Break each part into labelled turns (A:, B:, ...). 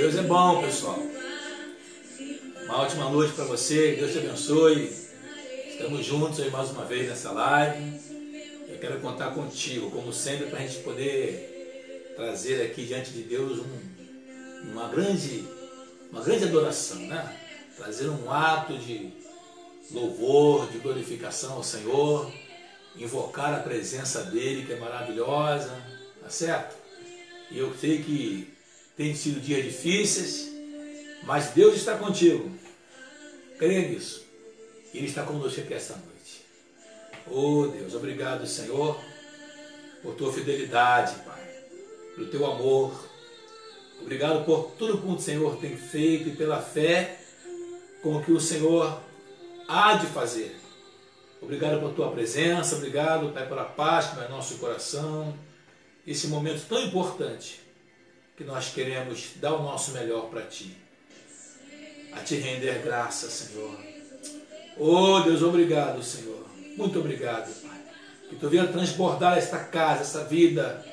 A: Deus é bom, pessoal. Uma ótima noite para você, Deus te abençoe. Estamos juntos aí mais uma vez nessa live. Eu quero contar contigo, como sempre, para a gente poder trazer aqui diante de Deus uma grande adoração, né? Trazer um ato de louvor, de glorificação ao Senhor, invocar a presença dEle, que é maravilhosa, tá certo? E eu sei que tem sido dias difíceis, mas Deus está contigo. Creia nisso. Ele está conosco aqui esta noite. Oh Deus, obrigado, Senhor, por tua fidelidade, Pai, pelo teu amor. Obrigado por tudo que o Senhor tem feito e pela fé com que o Senhor há de fazer. Obrigado por tua presença, obrigado, Pai, pela paz que vai no nosso coração. Esse momento tão importante que nós queremos dar o nosso melhor para Ti. A Te render graça, Senhor. Oh Deus, obrigado, Senhor. Muito obrigado, Pai. Que Tu venha transbordar esta casa, essa vida,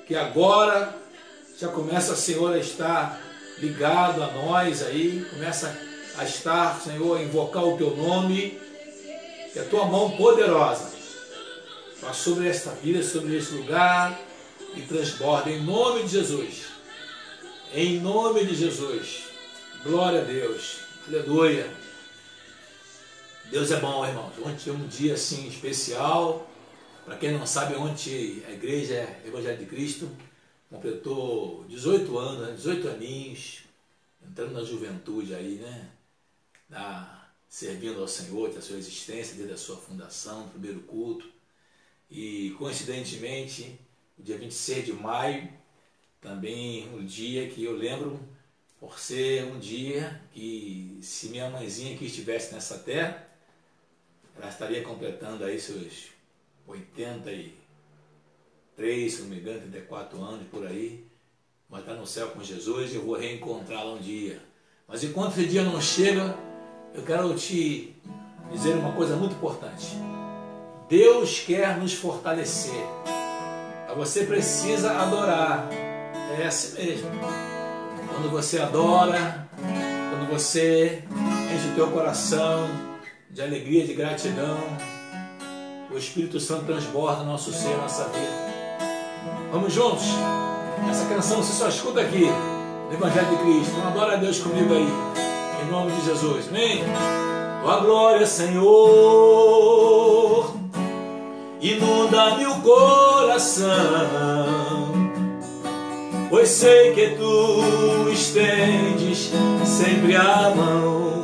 A: que agora já começa, Senhor, a estar ligado a nós aí, começa a estar, Senhor, a invocar o Teu nome, que a Tua mão poderosa vá sobre esta vida, sobre este lugar, e transborda em nome de Jesus. Em nome de Jesus. Glória a Deus. Aleluia. Deus é bom, irmãos. Ontem é um dia assim especial. Para quem não sabe, ontem a Igreja Evangélica de Cristo completou 18 anos, né? 18 aninhos, entrando na juventude aí, né? Servindo ao Senhor, da sua existência, desde a sua fundação, primeiro culto. E coincidentemente, o dia 26 de maio, também um dia que eu lembro, por ser um dia que, se minha mãezinha aqui estivesse nessa terra, ela estaria completando aí seus 83, se não me engano, 84 anos, por aí, mas está no céu com Jesus e eu vou reencontrá-la um dia. Mas enquanto esse dia não chega, eu quero te dizer uma coisa muito importante. Deus quer nos fortalecer. Você precisa adorar. É assim mesmo. Quando você adora, quando você enche o teu coração de alegria, de gratidão, o Espírito Santo transborda no nosso ser, nossa vida. Vamos juntos? Essa canção você só escuta aqui, no Evangelho de Cristo. Então adora a Deus comigo aí, em nome de Jesus. Amém? Tua glória, Senhor, inunda-me o coração, pois sei que Tu estendes sempre a mão.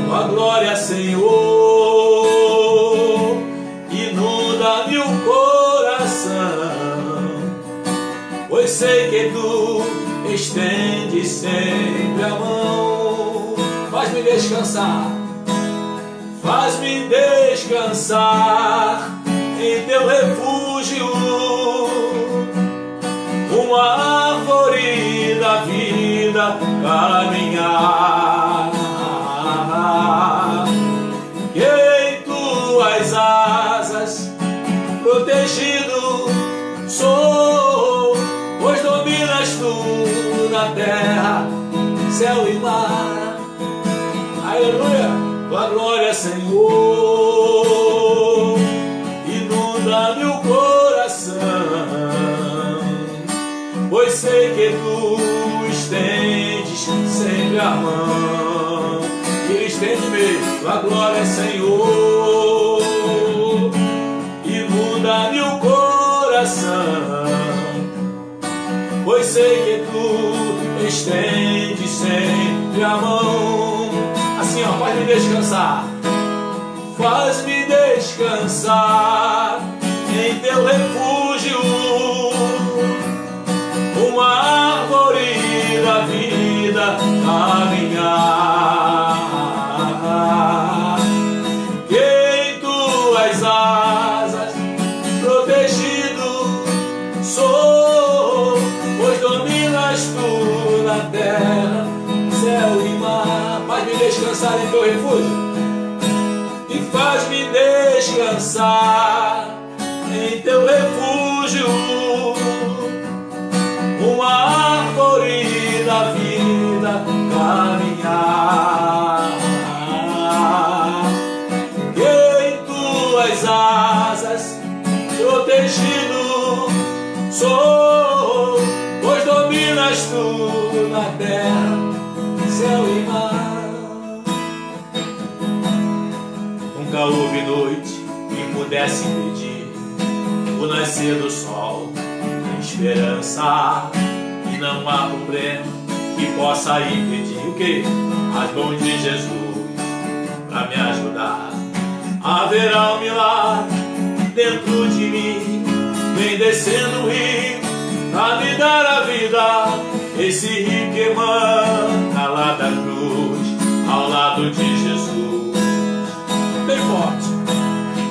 A: Tua glória, Senhor, inunda-me o coração, pois sei que Tu estendes sempre a mão. Faz-me descansar, faz-me descansar em Teu refúgio, uma árvore da vida caminhar. Que em Tuas asas protegido sou, pois dominas Tu na terra, céu e mar. Aleluia! Tua glória, Senhor, inunda-me o coração, pois sei que Tu estendes sempre a mão. Ele estende mesmo. Tua glória, Senhor, inunda-me o coração, pois sei que Tu estendes sempre a mão. Assim, ó, faz-me descansar, faz-me descansar em Teu refúgio, uma árvore da vida caminhar. Que em Tuas asas protegido sou, pois dominas Tu na terra, céu e mar. Faz-me descansar em Teu refúgio e faz-me descansar em Teu refúgio, uma árvore Nunca houve noite que pudesse impedir o nascer do sol, a esperança, e não há problema que possa impedir o que? As mãos de Jesus para me ajudar. Haverá um milagre dentro de mim, vem descendo o rio para me dar a vida. Esse rio que emana lá da cruz, ao lado de Jesus. Bem forte.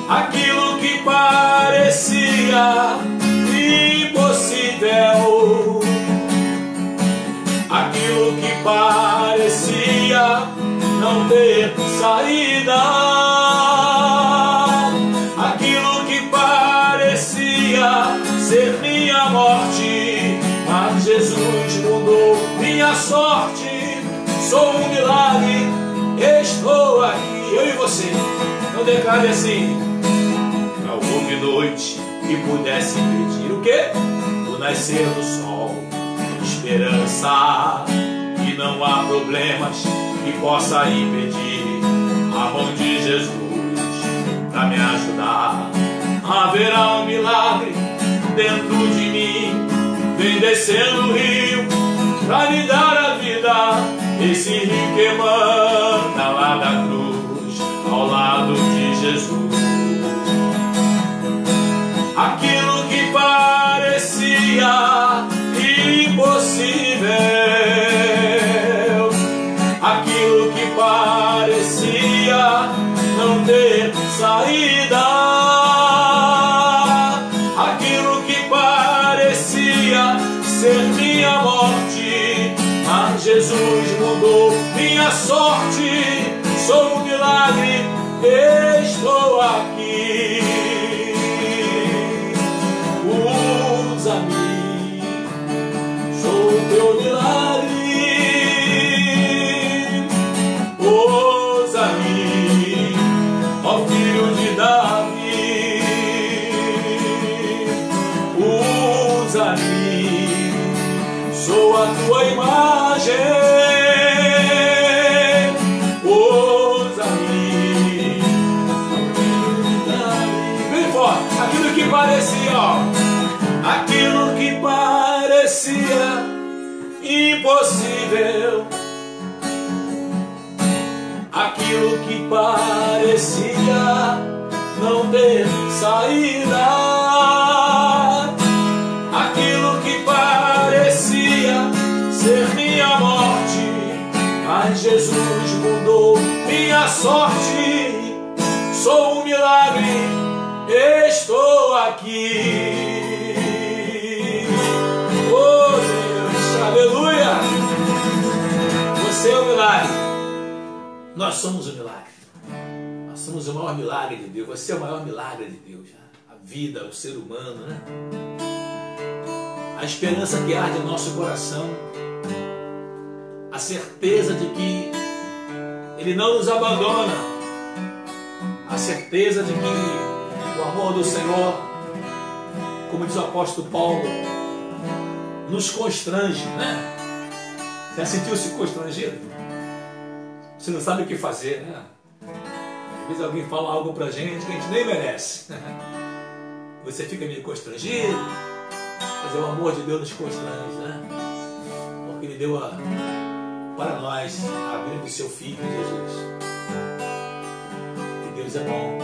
A: Aquilo que parecia impossível, aquilo que parecia não ter saída, aquilo que parecia ser minha morte, mas Jesus mudou minha sorte. Sou um milagre, estou aqui. Eu e você, não declare assim: não houve noite que pudesse impedir o quê? O nascer do sol, esperança, e não há problemas que possa impedir a mão de Jesus para me ajudar. Haverá um milagre dentro de mim, vem descendo o rio para me dar a vida. Esse rio que emana lá da cruz, ao lado de Jesus. Aquilo que parecia impossível, aquilo que parecia não ter saída, aquilo que parecia ser minha morte, mas Jesus mudou minha sorte. Sou um milagre, estou aqui. Usa-me, sou o teu milagre. Usa-me, ó filho de Davi. Usa-me, sou a tua imagem. Aquilo que parecia, ó, aquilo que parecia impossível, aquilo que parecia não ter saída, aquilo que parecia ser minha morte, mas Jesus mudou minha sorte. Sou um milagre, estou aqui. Oh Deus, aleluia. Você é um milagre. Nós somos um milagre. Nós somos o maior milagre de Deus. Você é o maior milagre de Deus. A vida, o ser humano, né? A esperança que arde no nosso coração, a certeza de que Ele não nos abandona, a certeza de que o amor do Senhor, como diz o apóstolo Paulo, nos constrange, né? Já sentiu-se constrangido? Você não sabe o que fazer, né? Às vezes alguém fala algo pra gente que a gente nem merece. Você fica meio constrangido, mas é o amor de Deus nos constrange, né? Porque Ele deu para nós a vida do seu Filho, Jesus. E Deus é bom.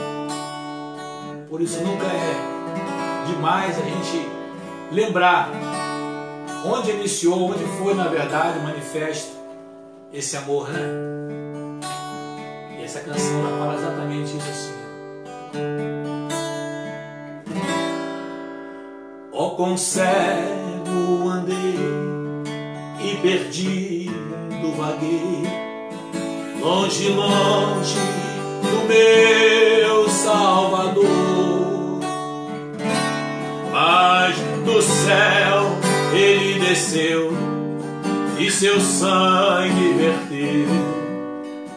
A: Por isso nunca é demais a gente lembrar onde iniciou, onde foi na verdade o manifesto esse amor, né? E essa canção ela fala exatamente isso assim. Ó, quão cego andei e perdido vaguei, longe, longe do meu Salvador, mas do céu Ele desceu e seu sangue verteu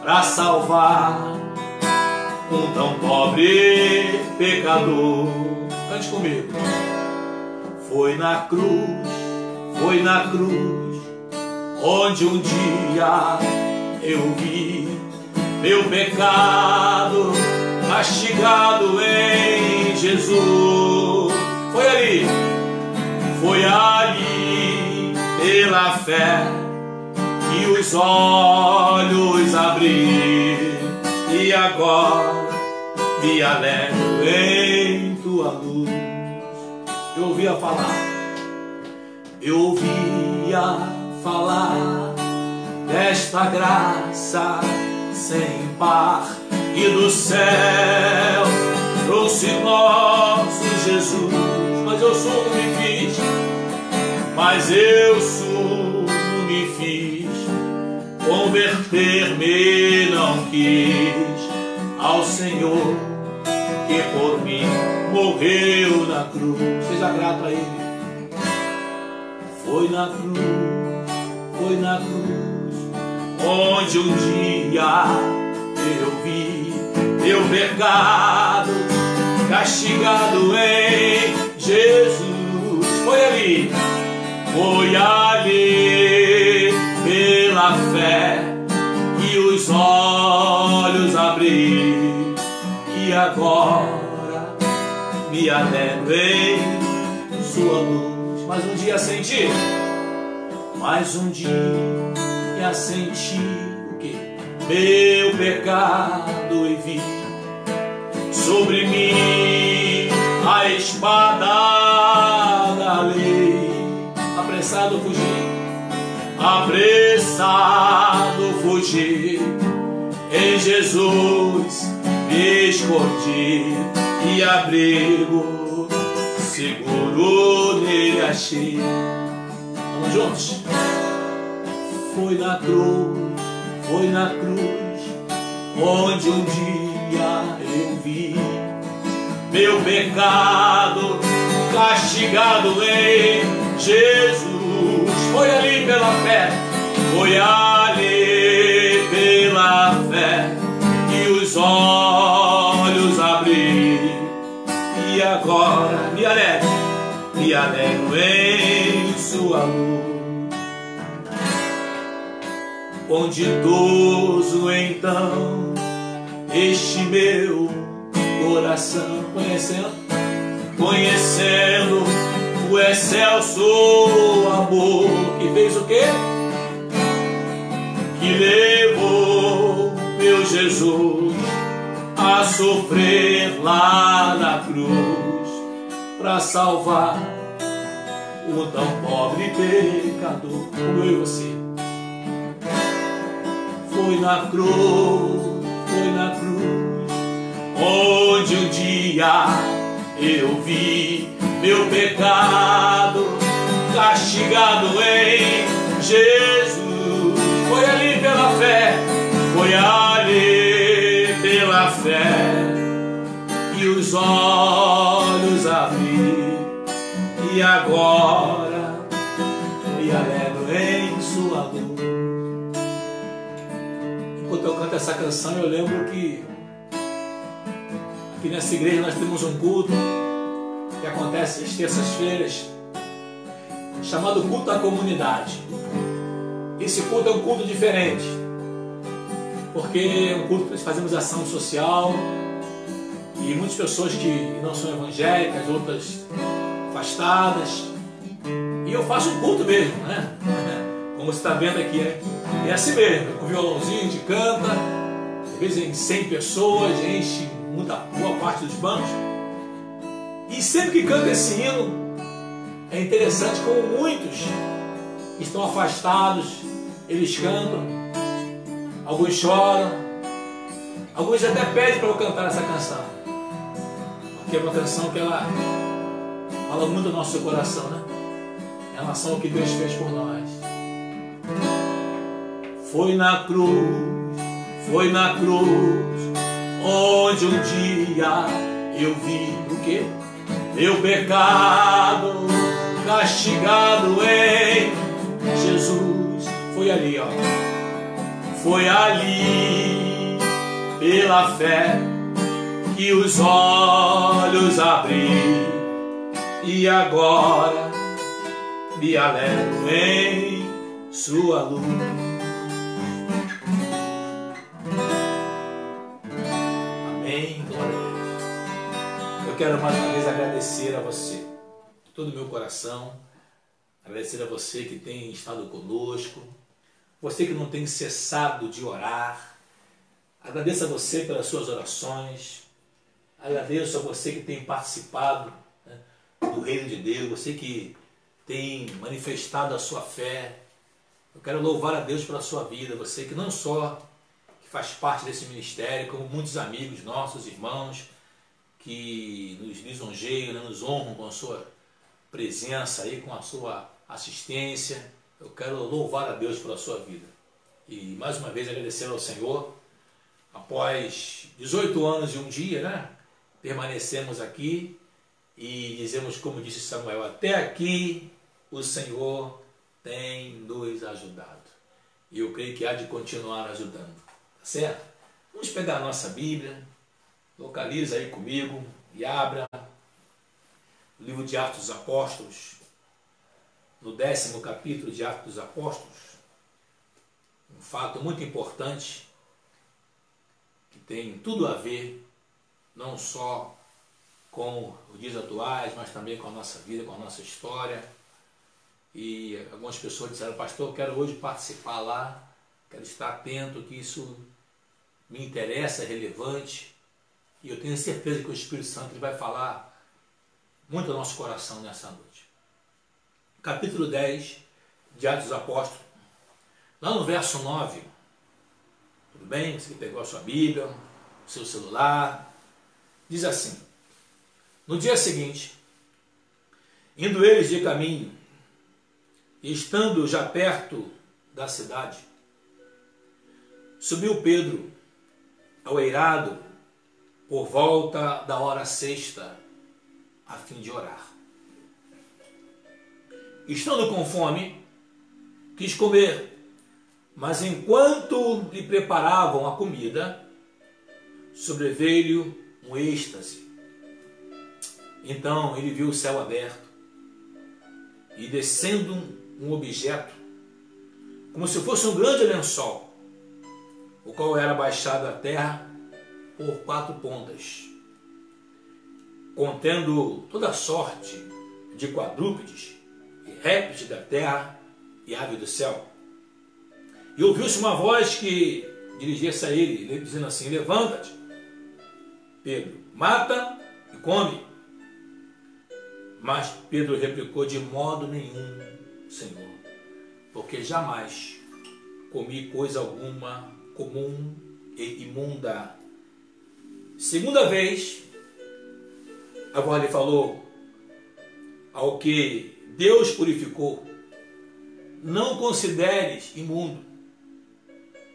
A: para salvar um tão pobre pecador. Cante comigo. Foi na cruz, onde um dia eu vi meu pecado castigado em Jesus. Foi ali pela fé que os olhos abri, e agora me alegro em tua luz. Eu ouvia falar desta graça sem par, e do céu trouxe nosso Jesus. Mas eu surdo me fiz, converter-me não quis ao Senhor que por mim morreu na cruz. Seja grato a Ele. Foi na cruz, onde um dia eu vi meu pecado castigado em Jesus. Foi ali pela fé que os olhos abri, e agora me alegro em sua luz. Mas um dia senti o que? Meu pecado, e vi sobre mim a espada da lei. Apressado fugi, em Jesus me escondi, e abrigo seguro nele achei. Vamos juntos? Foi na cruz, onde um dia eu vi meu pecado castigado em Jesus. Foi ali pela fé que os olhos abri, e agora me alegro em sua luz. Quão ditoso então este meu coração, conhecendo o excelso amor que fez o quê? Que levou meu Jesus a sofrer lá na cruz, para salvar o tão pobre pecador como eu e você. Foi na cruz, onde um dia eu vi meu pecado castigado em Jesus. Foi ali pela fé que os olhos abri, e agora me alegro em sua luz. Enquanto eu canto essa canção, eu lembro que aqui nessa igreja nós temos um culto que acontece às terças-feiras, chamado culto à comunidade. Esse culto é um culto diferente, porque é um culto que nós fazemos ação social, e muitas pessoas que não são evangélicas, outras afastadas, e eu faço um culto mesmo, né? Como você está vendo aqui, é assim mesmo, com violãozinho, a gente canta, às vezes em 100 pessoas, enche boa parte dos bancos. E sempre que canta esse hino, é interessante como muitos que estão afastados, eles cantam, alguns choram, alguns até pedem para eu cantar essa canção, porque é uma canção que ela fala muito do nosso coração, né? Em relação ao que Deus fez por nós. Foi na cruz, onde um dia eu vi o quê? Meu pecado castigado em Jesus. Foi ali, ó. Foi ali pela fé que os olhos abri, e agora me alegro em sua luz. Amém. Glória a Deus. Eu quero mais uma vez agradecer a você, de todo o meu coração, agradecer a você que tem estado conosco, você que não tem cessado de orar. Agradeço a você pelas suas orações, agradeço a você que tem participado, né, do reino de Deus, você que tem manifestado a sua fé. Eu quero louvar a Deus pela sua vida, você que não só que faz parte desse ministério, como muitos amigos nossos, irmãos, que nos lisonjeiam, né, nos honram com a sua presença aí, com a sua assistência. Eu quero louvar a Deus pela sua vida. E mais uma vez agradecer ao Senhor. Após 18 anos e um dia, né, permanecemos aqui e dizemos, como disse Samuel, até aqui o Senhor tem nos ajudado. E eu creio que há de continuar ajudando. Tá certo? Vamos pegar a nossa Bíblia, localiza aí comigo e abra o livro de Atos dos Apóstolos, no 10º capítulo de Atos dos Apóstolos. Um fato muito importante que tem tudo a ver não só com os dias atuais, mas também com a nossa vida, com a nossa história. E algumas pessoas disseram, pastor, eu quero hoje participar lá, quero estar atento, que isso me interessa, é relevante. E eu tenho certeza que o Espírito Santo ele vai falar muito ao nosso coração nessa noite. Capítulo 10 de Atos dos Apóstolos, lá no verso 9, tudo bem? Você que pegou a sua Bíblia, o seu celular, diz assim: no dia seguinte, indo eles de caminho, e estando já perto da cidade, subiu Pedro ao eirado por volta da hora sexta, a fim de orar. Estando com fome, quis comer, mas enquanto lhe preparavam a comida, sobreveio um êxtase. Então ele viu o céu aberto e descendo um objeto, como se fosse um grande lençol, o qual era baixado à terra por 4 pontas, contendo toda sorte de quadrúpedes e répteis da terra e aves do céu. E ouviu-se uma voz que dirigia-se a ele, dizendo assim: levanta-te, Pedro, mata e come. Mas Pedro replicou: de modo nenhum, Senhor, porque jamais comi coisa alguma comum e imunda. Segunda vez, a voz lhe falou: ao que Deus purificou, não consideres imundo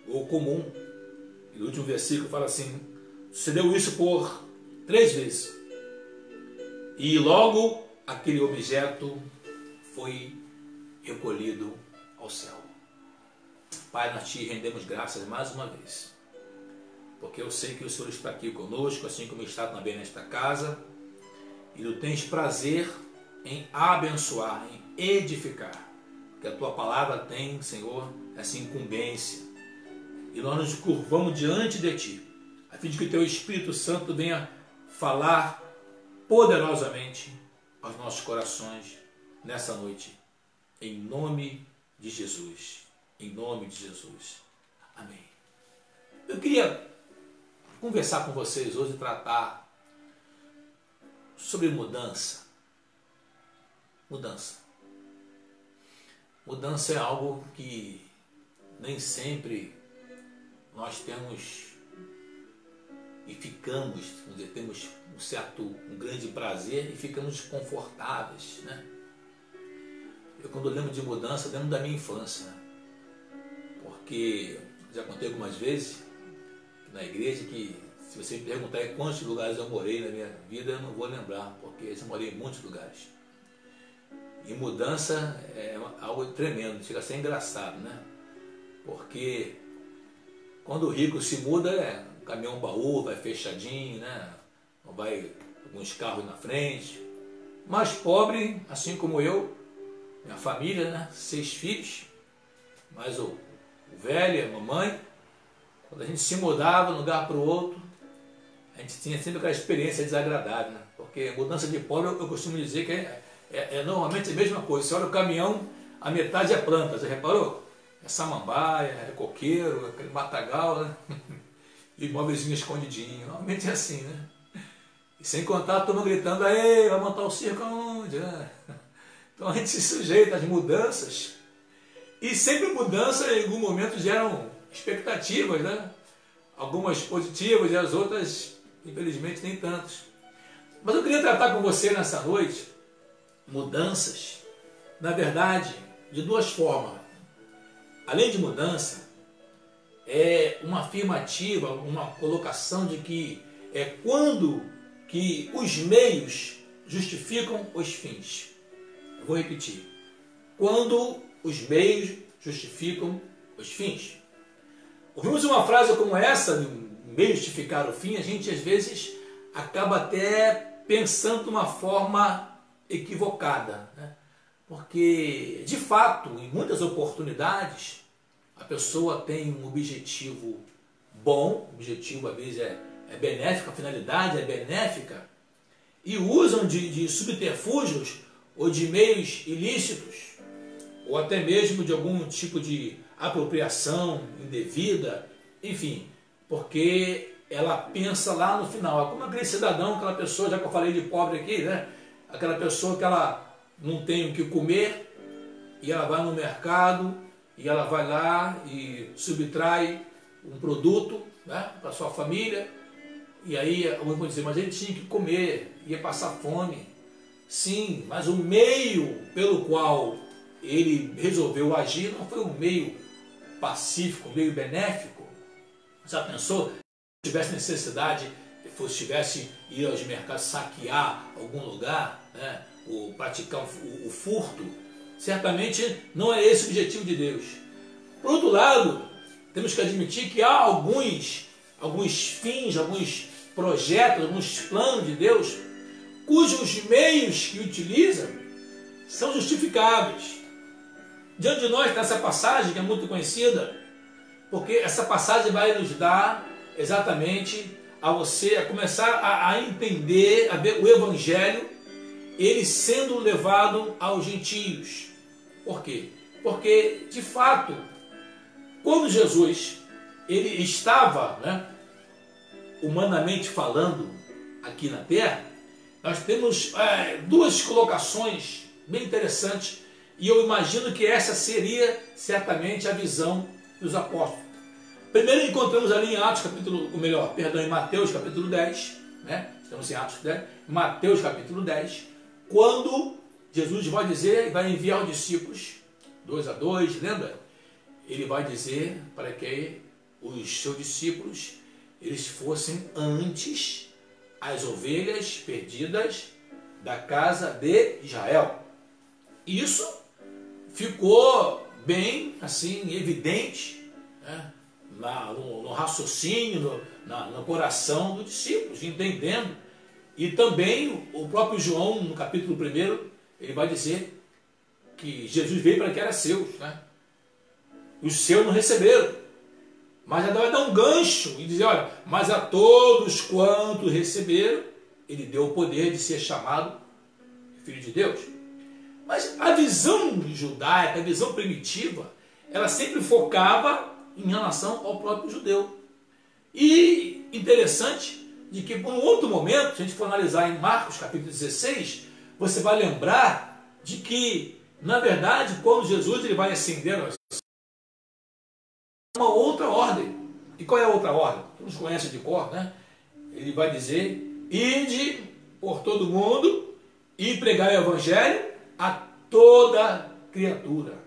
A: ou comum. E no último versículo fala assim: sucedeu isso por 3 vezes. E logo aquele objeto foi recolhido ao céu. Pai, nós te rendemos graças mais uma vez, porque eu sei que o Senhor está aqui conosco, assim como está também nesta casa, e tu tens prazer em abençoar, em edificar, porque a tua palavra tem, Senhor, essa incumbência, e nós nos curvamos diante de ti, a fim de que o teu Espírito Santo venha falar poderosamente aos nossos corações nessa noite, em nome de Jesus, em nome de Jesus, amém. Eu queria conversar com vocês hoje e tratar sobre mudança. Mudança é algo que nem sempre nós temos e ficamos, vamos dizer, temos um grande prazer e ficamos confortáveis, né? Eu, quando lembro de mudança, lembro da minha infância, né? Porque já contei algumas vezes na igreja que, se você me perguntar em quantos lugares eu morei na minha vida, eu não vou lembrar, porque eu já morei em muitos lugares. E mudança é algo tremendo, chega a ser engraçado, né? Porque quando o rico se muda, o caminhão baú vai fechadinho, né? Vai alguns carros na frente. Mas pobre, assim como eu, minha família, né? 6 filhos, mais o velho, a mamãe, quando a gente se mudava de um lugar para o outro, a a gente tinha sempre aquela experiência desagradável, né? Porque mudança de polo, eu costumo dizer que é normalmente a mesma coisa. Você olha o caminhão, a metade é planta, você reparou? É samambaia, é coqueiro, é aquele matagal, né? E imóvelzinho escondidinho. Normalmente é assim, né? E sem contar a turma gritando, aí, vai montar o circo aonde? Então a gente se sujeita às mudanças. E sempre mudanças em algum momento geram expectativas, né? Algumas positivas e as outras, infelizmente, nem tantas. Mas eu queria tratar com você nessa noite mudanças, na verdade, de duas formas. Além de mudança, é uma afirmativa, uma colocação de que é quando que os meios justificam os fins. Eu vou repetir. Quando os meios justificam os fins. Ouvimos uma frase como essa, de meio justificar o fim, a gente às vezes acaba até pensando de uma forma equivocada, né? Porque, de fato, em muitas oportunidades, a pessoa tem um objetivo bom, o objetivo às vezes é benéfico, a finalidade é benéfica, e usam de subterfúgios ou de meios ilícitos, ou até mesmo de algum tipo de apropriação indevida, enfim, porque ela pensa lá no final, como aquele cidadão, aquela pessoa, já que eu falei de pobre aqui, né? Aquela pessoa que ela não tem o que comer, e ela vai no mercado, e ela vai lá e subtrai um produto, né, para sua família, e aí alguém pode dizer, mas ele tinha que comer, ia passar fome. Sim, mas o meio pelo qual ele resolveu agir não foi um meio pacífico, um meio benéfico. Já pensou? Se tivesse necessidade, se tivesse ir aos mercados saquear algum lugar, né, ou praticar o furto, certamente não é esse o objetivo de Deus. Por outro lado, temos que admitir que há alguns fins, alguns projetos, alguns planos de Deus, cujos meios que utiliza são justificáveis. Diante de nós está essa passagem que é muito conhecida, porque essa passagem vai nos dar exatamente a você a começar a entender, a ver o Evangelho, ele sendo levado aos gentios. Por quê? Porque, de fato, quando Jesus ele estava, né, humanamente falando aqui na Terra, nós temos duas colocações bem interessantes, e eu imagino que essa seria certamente a visão dos apóstolos. Primeiro encontramos ali em Atos capítulo, ou melhor, perdão, em Mateus capítulo 10, né? Estamos em Atos 10, Mateus capítulo 10, quando Jesus vai dizer, vai enviar os discípulos, 2 a 2, lembra? Ele vai dizer para que os seus discípulos, eles fossem antes as ovelhas perdidas da casa de Israel. Isso ficou bem assim evidente, né, no raciocínio, no coração dos discípulos, entendendo. E também o próprio João, no capítulo 1, ele vai dizer que Jesus veio para que era seus, né? Os seus não receberam. Mas já vai dar um gancho e dizer, olha, mas a todos quantos receberam, ele deu o poder de ser chamado Filho de Deus. Mas a visão judaica, a visão primitiva, ela sempre focava em relação ao próprio judeu. E interessante de que, por um outro momento, se a gente for analisar em Marcos capítulo 16, você vai lembrar de que, na verdade, quando Jesus ele vai ascender uma outra ordem. E qual é a outra ordem? Todos conhecem de cor, né? Ele vai dizer, ide por todo mundo e pregai o evangelho a toda criatura.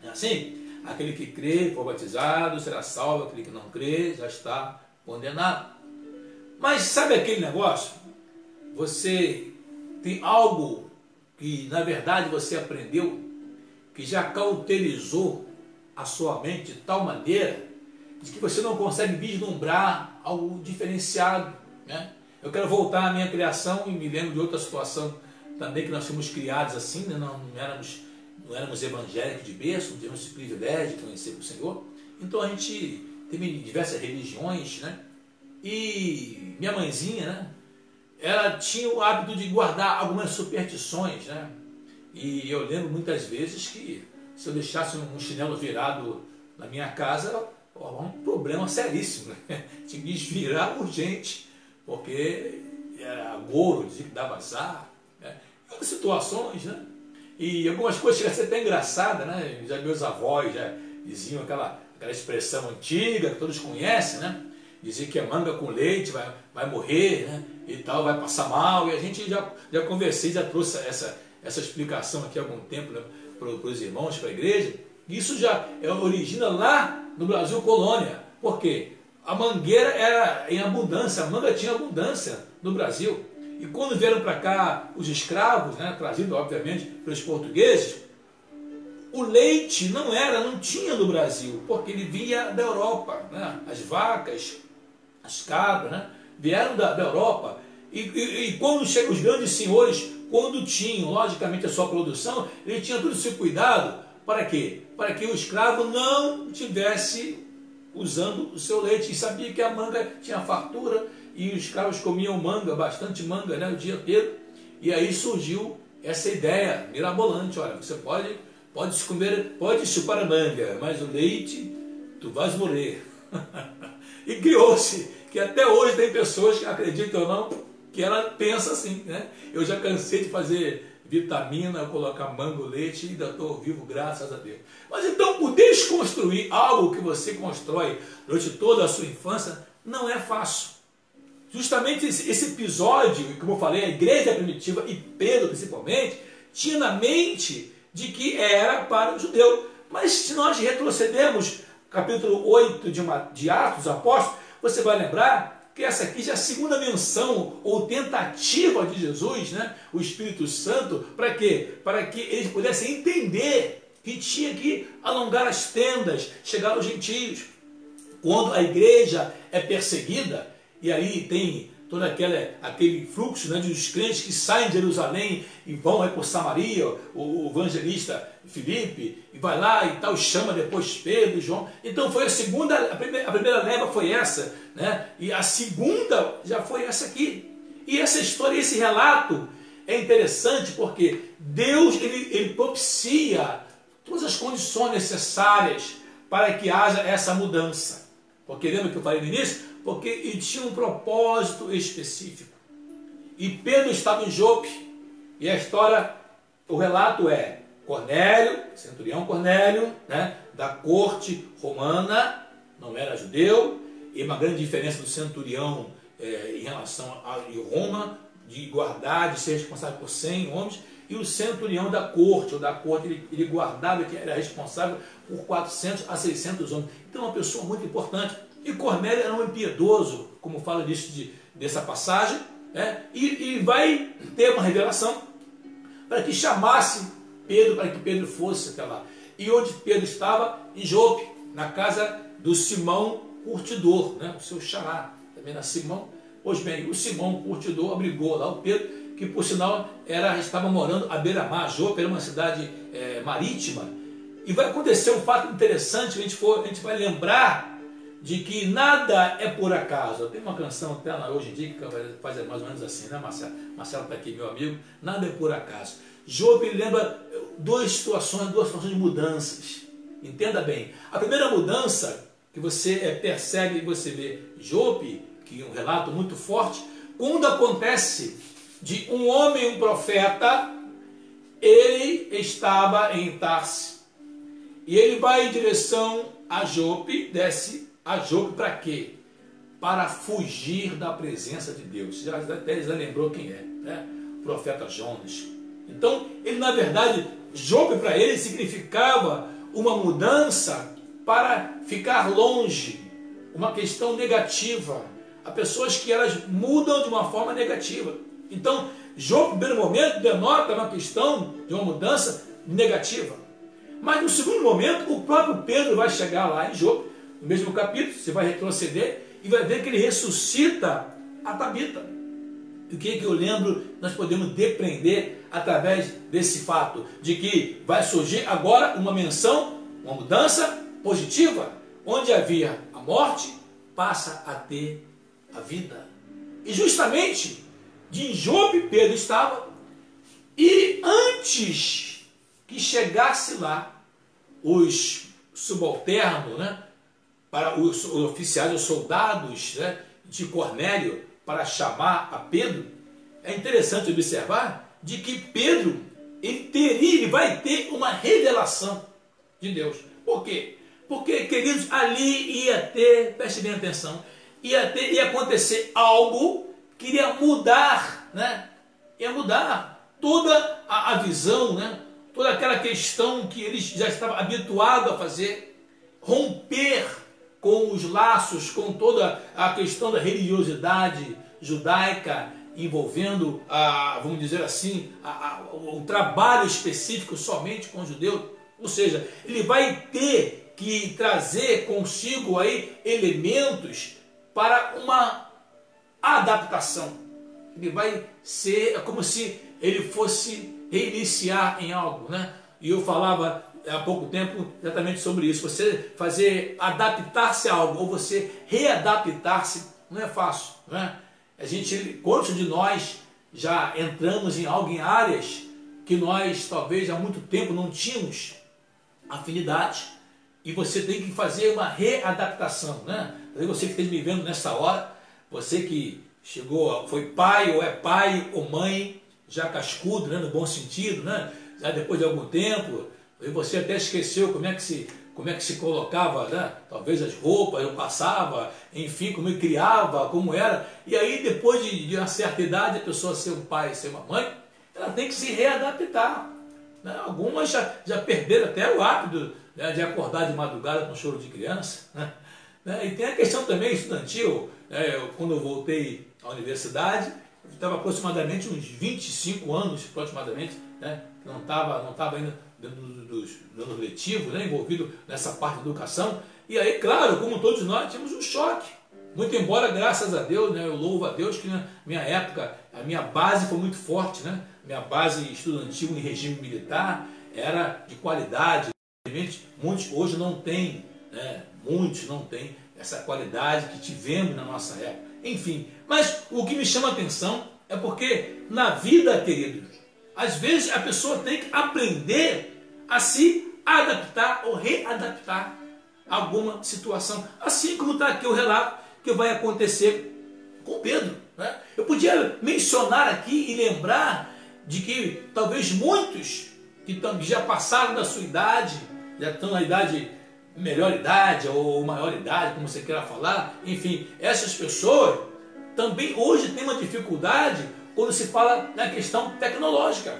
A: É assim? Aquele que crê e for batizado será salvo, aquele que não crê já está condenado. Mas sabe aquele negócio? Você tem algo que na verdade você aprendeu, que já cauterizou a sua mente de tal maneira de que você não consegue vislumbrar algo diferenciado, né? Eu quero voltar à minha criação e me lembro de outra situação também, que nós fomos criados assim, né? Não éramos evangélicos de berço, não tínhamos esse privilégio de conhecer o Senhor. Então a gente teve diversas religiões, né? E minha mãezinha, né, ela tinha o hábito de guardar algumas superstições, né? E eu lembro muitas vezes que se eu deixasse um chinelo virado na minha casa, um problema seríssimo, né? Tinha que desvirar urgente, porque era agouro, dizia que dava azar, né? E outras situações, né? E algumas coisas chegaram a ser até engraçadas, né? Já meus avós já diziam aquela expressão antiga que todos conhecem, né? Dizia que a manga com leite vai morrer, né? E tal, vai passar mal. E a gente já conversei, já trouxe essa explicação aqui há algum tempo, né, para os irmãos, para a igreja. Isso já origina lá no Brasil colônia. Por quê? A mangueira era em abundância, a manga tinha abundância no Brasil. E quando vieram para cá os escravos, né, trazidos obviamente pelos portugueses, o leite não tinha no Brasil, porque ele vinha da Europa, né? As vacas, as cabras, né, vieram da Europa. E quando chegam os grandes senhores, quando tinham, logicamente, a sua produção, eles tinham todo esse cuidado. Para quê? Para que o escravo não estivesse usando o seu leite. E sabia que a manga tinha fartura, e os escravos comiam manga, bastante manga, né, o dia inteiro. E aí surgiu essa ideia mirabolante: olha, você pode se comer, pode chupar a manga, mas o leite, tu vais morrer. E criou-se, que até hoje tem pessoas que acreditam ou não, que ela pensa assim, né? Eu já cansei de fazer vitamina, colocar manga, leite, e ainda estou vivo, graças a Deus. Mas então, o desconstruir algo que você constrói durante toda a sua infância não é fácil. Justamente esse episódio, como eu falei, a igreja primitiva, e Pedro principalmente, tinha na mente de que era para o judeu. Mas se nós retrocedermos capítulo 8 de Atos dos Apóstolos, você vai lembrar que essa aqui já é a segunda menção ou tentativa de Jesus, né, o Espírito Santo, para quê? Para que eles pudessem entender que tinha que alongar as tendas, chegar aos gentios. Quando a igreja é perseguida, e aí tem todo aquele fluxo, né, dos crentes que saem de Jerusalém e vão por Samaria, o evangelista Filipe, e vai lá e tal, chama depois Pedro e João. Então foi a primeira leva foi essa, né? E a segunda já foi essa aqui. E essa história, esse relato é interessante porque Deus ele propicia todas as condições necessárias para que haja essa mudança. Porque lembra que eu falei no início? Porque ele tinha um propósito específico. E Pedro estava em Jope, e a história, o relato é Cornélio, centurião Cornélio, né, da corte romana, não era judeu, e uma grande diferença do centurião em relação a Roma, de guardar, de ser responsável por 100 homens, e o centurião da corte, ele guardava, que era responsável por 400 a 600 homens. Então, uma pessoa muito importante. E Cornélio era um impiedoso, como fala dessa passagem, né? E vai ter uma revelação para que chamasse Pedro, para que Pedro fosse até lá. E onde Pedro estava? Em Jope, na casa do Simão Curtidor, né? O seu xará, também na Simão. Pois bem, o Simão Curtidor abrigou lá o Pedro, que por sinal estava morando à beira-mar. Jope era uma cidade marítima. E vai acontecer um fato interessante, que a gente vai lembrar de que nada é por acaso. Tem uma canção até hoje em dia que faz mais ou menos assim, né, Marcelo? Marcelo está aqui, meu amigo. Nada é por acaso. Jope lembra duas situações de mudanças. Entenda bem. A primeira mudança que você percebe e você vê Jope, que é um relato muito forte, quando acontece de um homem, um profeta, ele estava em Tarse. E ele vai em direção a Jope, desce a Jope para quê? Para fugir da presença de Deus. Até já lembrou quem é, né? O profeta Jonas. Então, ele na verdade, Jope para ele significava uma mudança para ficar longe, uma questão negativa. Há pessoas que elas mudam de uma forma negativa. Então, Jope, no primeiro momento, denota uma questão de uma mudança negativa. Mas no segundo momento, o próprio Pedro vai chegar lá em Jope, no mesmo capítulo, você vai retroceder e vai ver que ele ressuscita a Tabita. E o que eu lembro, nós podemos depreender através desse fato, de que vai surgir agora uma menção, uma mudança positiva, onde havia a morte, passa a ter a vida. E justamente de Jope Pedro estava, e antes que chegasse lá os subalternos, né, para os oficiais, os soldados, né, de Cornélio, para chamar a Pedro, é interessante observar de que Pedro ele vai ter uma revelação de Deus. Por quê? Porque, queridos, ali ia ter, preste bem atenção, ia acontecer algo que iria mudar, né? Ia mudar toda a visão, né? Toda aquela questão que eles já estavam habituados a fazer, romper com os laços, com toda a questão da religiosidade judaica, envolvendo, vamos dizer assim, um trabalho específico somente com os judeus. Ou seja, ele vai ter que trazer consigo aí elementos para uma adaptação. Ele vai ser como se ele fosse reiniciar em algo, né? E eu falava há pouco tempo exatamente sobre isso. Você fazer adaptar-se a algo ou você readaptar-se não é fácil, né? Quantos de nós já entramos em algo, em áreas que nós talvez há muito tempo não tínhamos afinidade, e você tem que fazer uma readaptação, né? Você que esteja me vendo nessa hora, você que chegou, foi pai ou mãe, já cascudo, né, no bom sentido, né? Já depois de algum tempo, e você até esqueceu como é que se colocava, né? Talvez as roupas, eu passava, enfim, como eu criava, como era. E aí, depois de uma certa idade, a pessoa ser um pai, ser uma mãe, ela tem que se readaptar, né? Algumas já perderam até o hábito, né, de acordar de madrugada com choro de criança, né? E tem a questão também estudantil, né? Quando eu voltei à universidade, eu estava aproximadamente uns 25 anos, aproximadamente, né? Não estava ainda dentro do ano letivo, né? Envolvido nessa parte da educação. E aí, claro, como todos nós, tínhamos um choque. Muito embora, graças a Deus, né, eu louvo a Deus que na minha época, a minha base foi muito forte, né? Minha base estudantil em regime militar era de qualidade. Muitos hoje não têm, né? Muitos não têm essa qualidade que tivemos na nossa época. Enfim, mas o que me chama a atenção é porque na vida, queridos, às vezes a pessoa tem que aprender a se adaptar ou readaptar a alguma situação. Assim como está aqui o relato que vai acontecer com Pedro, né? Eu podia mencionar aqui e lembrar de que talvez muitos que já passaram da sua idade, já estão na idade, melhor idade ou maior idade, como você queira falar, enfim, essas pessoas também hoje têm uma dificuldade quando se fala na questão tecnológica.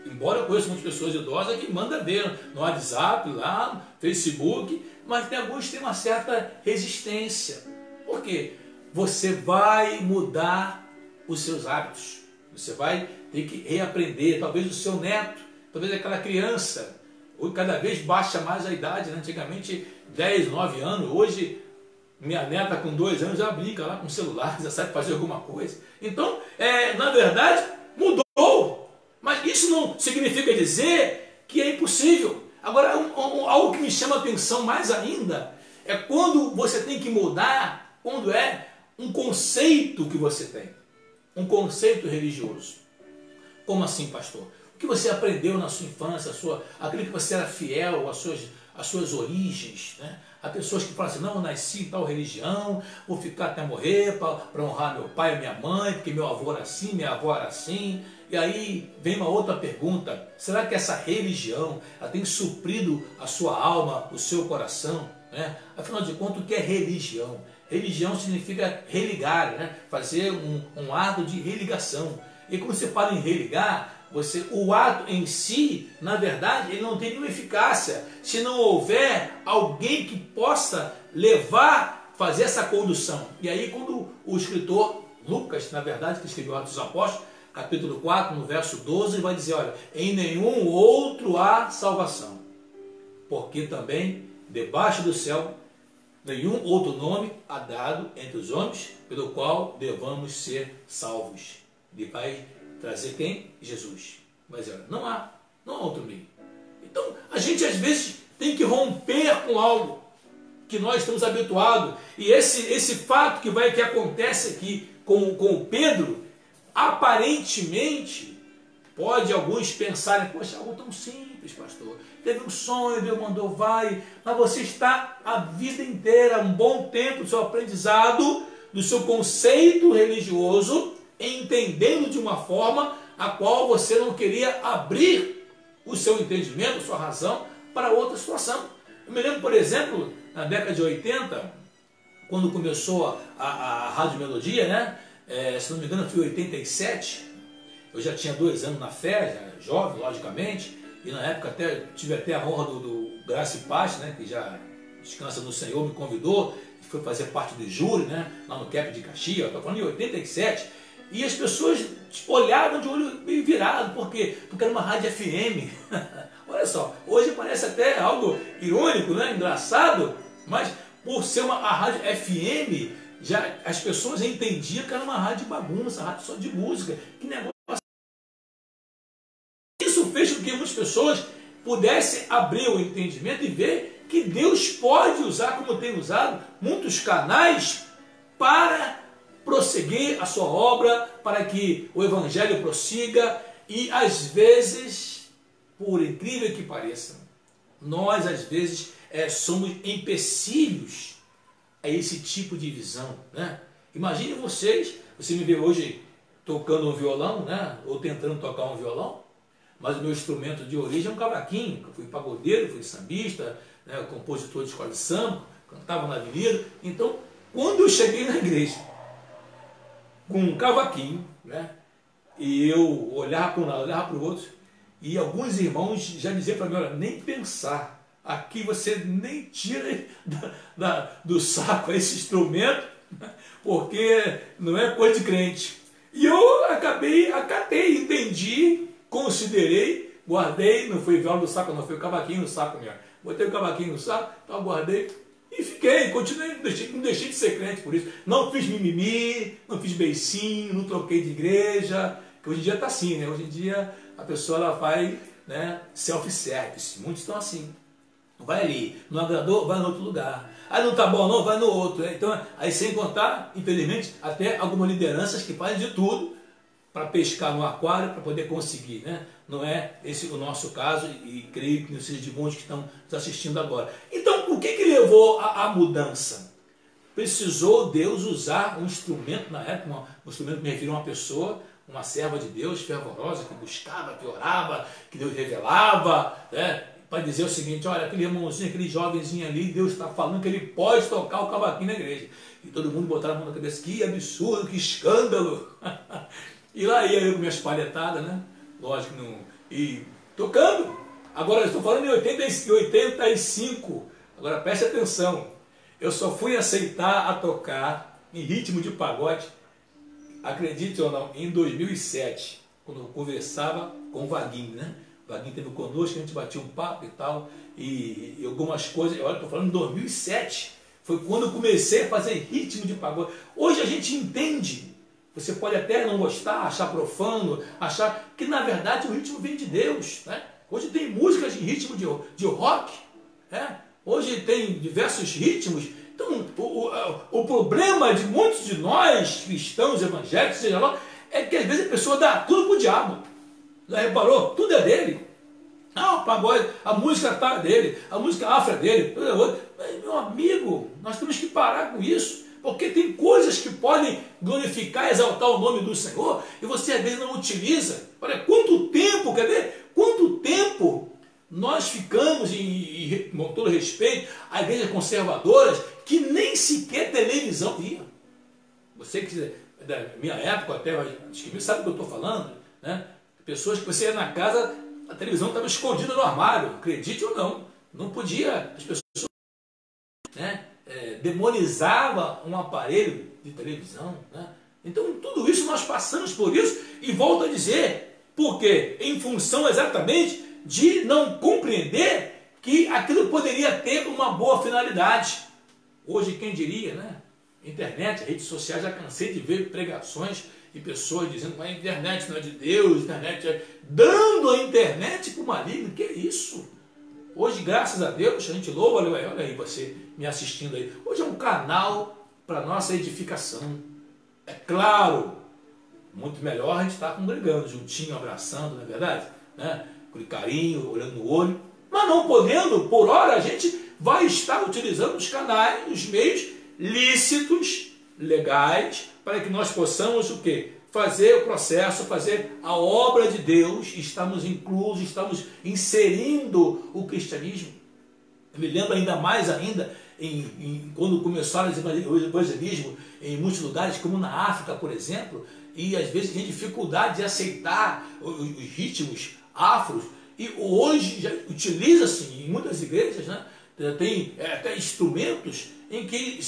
A: Embora eu conheça muitas pessoas idosas que mandam ver no WhatsApp, lá no Facebook, mas tem alguns que têm uma certa resistência. Por quê? Você vai mudar os seus hábitos. Você vai ter que reaprender. Talvez o seu neto, talvez aquela criança, hoje cada vez baixa mais a idade, né? Antigamente 10, 9 anos, hoje minha neta com 2 anos já brinca lá com o celular, já sabe fazer alguma coisa. Então, na verdade, mudou. Mas isso não significa dizer que é impossível. Agora, algo que me chama a atenção mais ainda é quando você tem que mudar, quando é um conceito que você tem, um conceito religioso. Como assim, pastor? O que você aprendeu na sua infância, aquilo que você era fiel às suas origens, né? Há pessoas que falam assim, não, eu nasci em tal religião, vou ficar até morrer para honrar meu pai e minha mãe, porque meu avô era assim, minha avó era assim. E aí vem uma outra pergunta, será que essa religião ela tem suprido a sua alma, o seu coração, né? Afinal de contas, o que é religião? Religião significa religar, né? Fazer um ato de religação. E quando você fala em religar, o ato em si, na verdade, ele não tem nenhuma eficácia se não houver alguém que possa fazer essa condução. E aí quando o escritor Lucas, na verdade, que escreveu Atos dos Apóstolos, capítulo 4, no verso 12, ele vai dizer, olha, em nenhum outro há salvação, porque também debaixo do céu nenhum outro nome há dado entre os homens pelo qual devamos ser salvos. Ele vai trazer quem? Jesus. Mas não há outro meio. Então, a gente às vezes tem que romper com algo que nós estamos habituados. E esse fato que acontece aqui com o Pedro, aparentemente, pode alguns pensarem, poxa, algo tão simples, pastor. Teve um sonho, Deus mandou, vai. Mas você está a vida inteira, um bom tempo do seu aprendizado, do seu conceito religioso, entendendo de uma forma a qual você não queria abrir o seu entendimento, a sua razão, para outra situação. Eu me lembro, por exemplo, na década de 80, quando começou a Rádio Melodia, né? Se não me engano, foi em 87, eu já tinha 2 anos na fé, já jovem, logicamente, e na época tive até a honra do Graça e Paz, né? Que já descansa no Senhor, me convidou, e foi fazer parte do júri, né? Lá no CAP de Caxias, estou falando em 87, e as pessoas olhavam de olho meio virado, por quê? Porque era uma rádio FM. Olha só, hoje parece até algo irônico, né? Engraçado, mas por ser a rádio FM, já as pessoas entendiam que era uma rádio de bagunça, rádio só de música. Que negócio! Isso fez com que muitas pessoas pudessem abrir o entendimento e ver que Deus pode usar, como tem usado, muitos canais para prosseguir a sua obra, para que o Evangelho prossiga. E às vezes, por incrível que pareça, nós às vezes somos empecilhos a esse tipo de visão, né? Imagine você me vê hoje tocando um violão, né? Ou tentando tocar um violão, mas o meu instrumento de origem é um cavaquinho. Eu fui pagodeiro, fui sambista, né? Compositor de escola de samba, cantava na avenida. Então, quando eu cheguei na igreja com um cavaquinho, né? E eu olhava para um lado, olhava para o outro, e alguns irmãos já diziam para mim, olha, nem pensar. Aqui você nem tira do saco esse instrumento, porque não é coisa de crente. E eu acatei, entendi, considerei, guardei, não foi viola no saco, não foi o cavaquinho no saco mesmo. Botei o cavaquinho no saco, então guardei e fiquei, continuei, não deixei de ser crente por isso. Não fiz mimimi, não fiz beicinho, não troquei de igreja, que hoje em dia está assim, né? Hoje em dia a pessoa ela vai, né, self-service, muitos estão assim. Vai ali, não agradou, vai no outro lugar. Aí não tá bom não, vai no outro. Então, aí sem contar, infelizmente, até algumas lideranças que fazem de tudo para pescar no aquário, para poder conseguir, né? Não é esse o nosso caso, e creio que não seja de muitos que estão nos assistindo agora. Então, o que levou à mudança? Precisou Deus usar um instrumento, na época, um instrumento me refiro a uma pessoa, uma serva de Deus fervorosa, que buscava, que orava, que Deus revelava, né? Para dizer o seguinte, olha, aquele irmãozinho, aquele jovenzinho ali, Deus está falando que ele pode tocar o cavaquinho na igreja. E todo mundo botava a mão na cabeça, que absurdo, que escândalo. E lá ia eu com minhas palhetadas, né? Lógico, não. E tocando. Agora, eu estou falando em 85. Agora, preste atenção. Eu só fui aceitar a tocar em ritmo de pagode, acredite ou não, em 2007, quando eu conversava com o Vaguinho, né? O Vaguinho esteve conosco, a gente batia um papo e tal, e algumas coisas, olha, estou falando em 2007, foi quando eu comecei a fazer ritmo de pagode. Hoje a gente entende, você pode até não gostar, achar profano, achar que na verdade o ritmo vem de Deus, né? Hoje tem músicas em ritmo de rock, né? Hoje tem diversos ritmos. Então o problema de muitos de nós, cristãos, evangélicos, seja lá, é que às vezes a pessoa dá tudo pro diabo. Já reparou? Tudo é dele. Ah, o pagode, a música tá dele, a música afro é dele, tudo é outro. Mas, meu amigo, nós temos que parar com isso, porque tem coisas que podem glorificar, exaltar o nome do Senhor, e você às vezes não utiliza. Olha, quanto tempo, quer ver? Quanto tempo nós ficamos, com todo respeito, a igrejas conservadoras, que nem sequer televisão via. Você que da minha época, até acho que sabe o que eu estou falando, né? Pessoas que você ia na casa, a televisão estava escondida no armário, acredite ou não. Não podia, as pessoas, né, demonizava um aparelho de televisão, né? Então tudo isso nós passamos por isso, e volto a dizer, porque em função exatamente de não compreender que aquilo poderia ter uma boa finalidade. Hoje quem diria, né? Internet, redes sociais, já cansei de ver pregações e pessoas dizendo que a internet não é de Deus, a internet é... dando a internet para o maligno. Que é isso? Hoje, graças a Deus, a gente louva, olha aí você me assistindo aí. Hoje é um canal para nossa edificação. É claro, muito melhor a gente estar congregando, juntinho, abraçando, não é verdade? Né? Com carinho, olhando no olho. Mas não podendo, por hora, a gente vai estar utilizando os canais, os meios lícitos, legais, para que nós possamos o quê? Fazer o processo, fazer a obra de Deus. Estamos inclusos, estamos inserindo o cristianismo. Eu me lembro ainda mais quando começaram o evangelismo em muitos lugares, como na África, por exemplo, e às vezes tem dificuldade de aceitar os ritmos afros, e hoje já utiliza-se em muitas igrejas, né? Tem até instrumentos em que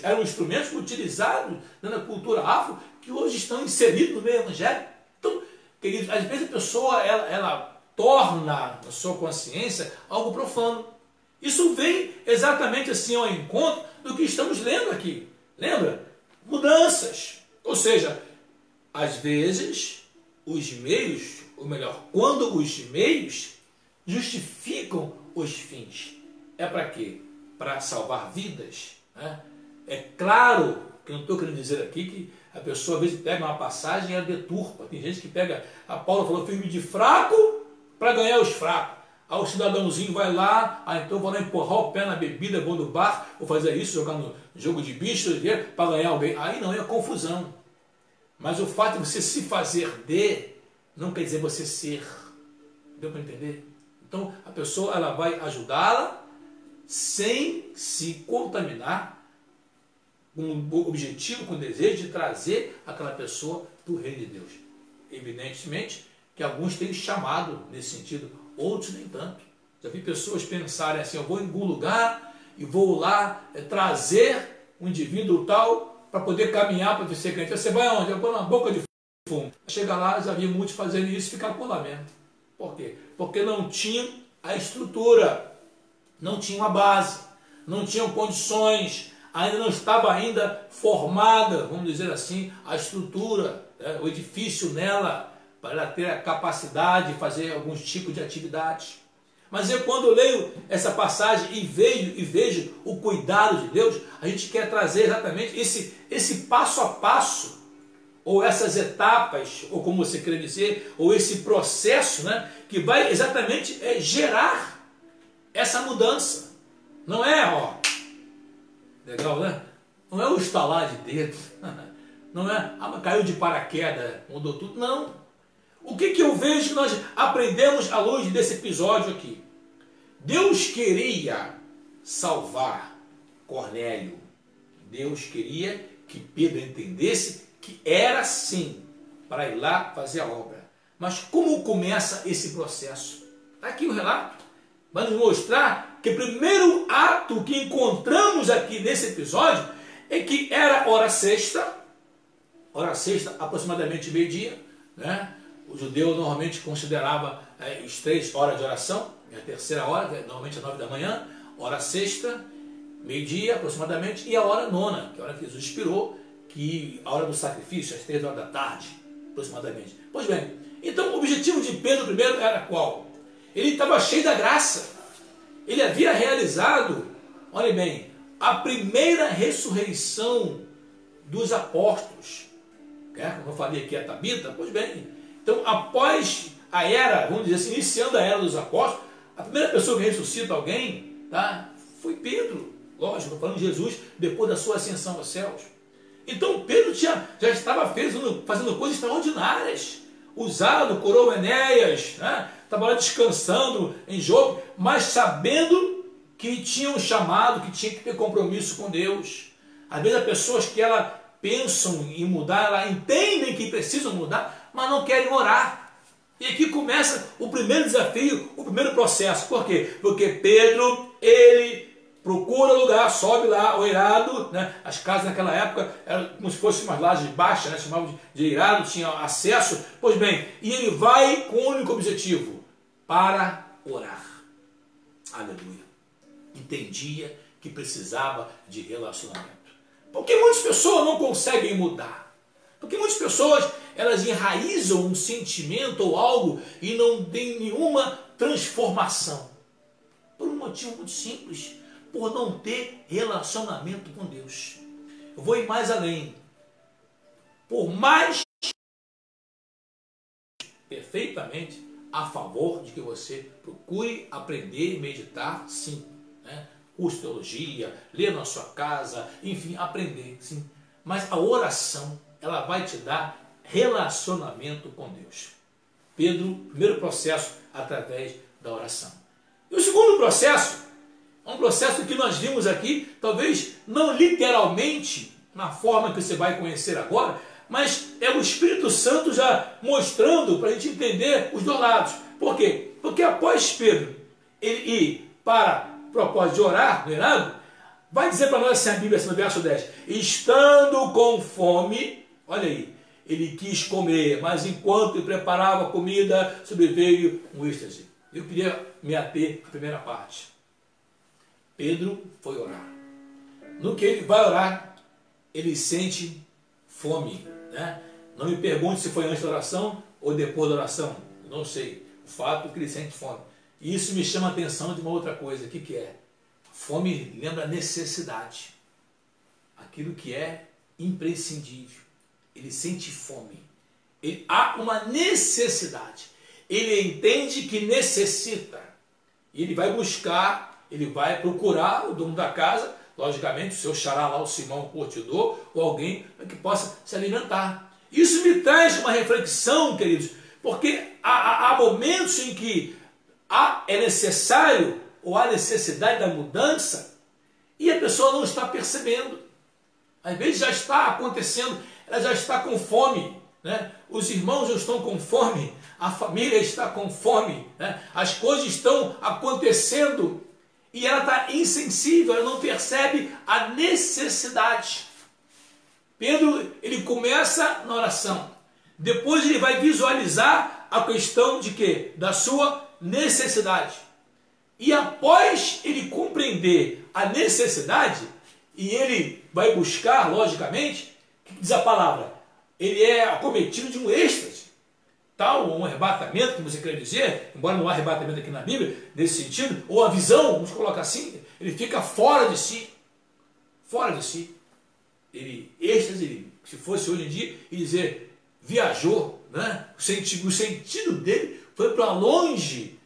A: eram instrumentos utilizados na cultura afro, que hoje estão inseridos no meio evangélico. Então, queridos, às vezes a pessoa ela torna a sua consciência algo profano. Isso vem exatamente assim ao encontro do que estamos lendo aqui. Lembra? Mudanças. Ou seja, às vezes os meios, ou melhor, quando os meios justificam os fins. É para quê? Para salvar vidas. Né? É claro que eu não estou querendo dizer aqui que a pessoa às vezes pega uma passagem e a deturpa. Tem gente que pega, a Paulo falou, firme de fraco para ganhar os fracos. Aí o cidadãozinho vai lá, então vou lá empurrar o pé na bebida, vou no bar, vou fazer isso, jogar no jogo de bicho, para ganhar alguém. Aí não, é confusão. Mas o fato de você se fazer não quer dizer você ser. Deu para entender? Então a pessoa ela vai ajudá-la sem se contaminar, com o objetivo, com o desejo de trazer aquela pessoa para o reino de Deus. Evidentemente que alguns têm chamado nesse sentido, outros nem tanto. Já vi pessoas pensarem assim, eu vou em algum lugar e vou lá trazer um indivíduo tal para poder caminhar para ser crente. Você vai aonde? Eu vou na boca de fumo. Chega lá, já vi muitos fazendo isso e ficar por lá mesmo. Por quê? Porque não tinham a estrutura, não tinham a base, não tinham condições, ainda não estava formada, vamos dizer assim, a estrutura, o edifício nela, para ela ter a capacidade de fazer alguns tipos de atividades. Mas eu, quando leio essa passagem e vejo o cuidado de Deus, a gente quer trazer exatamente esse passo a passo, ou essas etapas, ou como você quer dizer, ou esse processo, né, que vai exatamente gerar essa mudança. Não é, legal, né? Não é o estalar de dedo, não é, caiu de paraquedas, mudou tudo, não. O que eu vejo que nós aprendemos à luz desse episódio aqui? Deus queria salvar Cornélio. Deus queria que Pedro entendesse que era sim para ir lá fazer a obra. Mas como começa esse processo? Está aqui o relato. Vai nos mostrar que o primeiro ato que encontramos aqui nesse episódio é que era hora sexta aproximadamente meio-dia, né? O judeu normalmente considerava as 3 horas de oração, a terceira hora, normalmente às 9 da manhã, hora sexta, meio-dia aproximadamente, e a hora nona, que é a hora que Jesus expirou, que a hora do sacrifício, às 3 horas da tarde, aproximadamente. Pois bem, então o objetivo de Pedro primeiro era qual? Ele estava cheio da graça. Ele havia realizado, olhem bem, a primeira ressurreição dos apóstolos. Como eu falei aqui, a Tabita, pois bem. Então, após a era, vamos dizer assim, iniciando a era dos apóstolos, a primeira pessoa que ressuscita alguém, tá, foi Pedro. Lógico, estou falando de Jesus depois da sua ascensão aos céus. Então, Pedro já estava fazendo coisas extraordinárias. Usado, curou Enéas, né? Estava lá descansando em Jope, mas sabendo que tinha um chamado, que tinha que ter compromisso com Deus. Às vezes as pessoas que elas pensam em mudar, elas entendem que precisam mudar, mas não querem orar. E aqui começa o primeiro desafio, o primeiro processo. Por quê? Porque Pedro, ele procura lugar, sobe lá, o eirado, né? As casas naquela época eram como se fossem umas lajes baixas, né? Chamavam de eirado, tinha acesso. Pois bem, e ele vai com o único objetivo, para orar. Aleluia. Entendia que precisava de relacionamento. Porque muitas pessoas não conseguem mudar. Porque muitas pessoas, elas enraizam um sentimento ou algo e não tem nenhuma transformação. Por um motivo muito simples. por não ter relacionamento com Deus. Eu vou ir mais além. Por mais perfeitamente a favor de que você procure aprender e meditar, sim, né? Curso de teologia, ler na sua casa, enfim, aprender, sim. Mas a oração, ela vai te dar relacionamento com Deus. Pedro, primeiro processo, através da oração. E o segundo processo, é um processo que nós vimos aqui, talvez não literalmente, na forma que você vai conhecer agora, mas é o Espírito Santo já mostrando para a gente entender os dois lados. Por quê? Porque após Pedro ele ir para o propósito de orar no eirado, vai dizer para nós assim a Bíblia, no verso 10, estando com fome, olha aí, ele quis comer, mas enquanto ele preparava a comida, sobreveio um êxtase. Eu queria me ater à primeira parte. Pedro foi orar. No que ele vai orar, ele sente fome, né? Não me pergunte se foi antes da oração ou depois da oração, não sei. O fato é que ele sente fome. E isso me chama a atenção de uma outra coisa. O que é? Fome lembra necessidade. Aquilo que é imprescindível. Ele sente fome. Há uma necessidade. Ele entende que necessita. E ele vai buscar, ele vai procurar o dono da casa, logicamente, o seu xará lá, o Simão, o curtidor, ou alguém que possa se alimentar. Isso me traz uma reflexão, queridos, porque há momentos em que é necessário, ou há necessidade da mudança, e a pessoa não está percebendo. Às vezes já está acontecendo, ela já está com fome, né? Os irmãos já estão com fome, a família está com fome, né? As coisas estão acontecendo, e ela está insensível, ela não percebe a necessidade. Pedro, ele começa na oração. Depois ele vai visualizar a questão de quê? Da sua necessidade. E após ele compreender a necessidade, e ele vai buscar, logicamente, o que diz a palavra? Ele é acometido de um êxtase. Tal, um arrebatamento, que você quer dizer, embora não há arrebatamento aqui na Bíblia, nesse sentido, ou a visão, vamos colocar assim, ele fica fora de si. Fora de si. Êxtase, se fosse hoje em dia, ia dizer, viajou, né? O sentido dele foi para longe,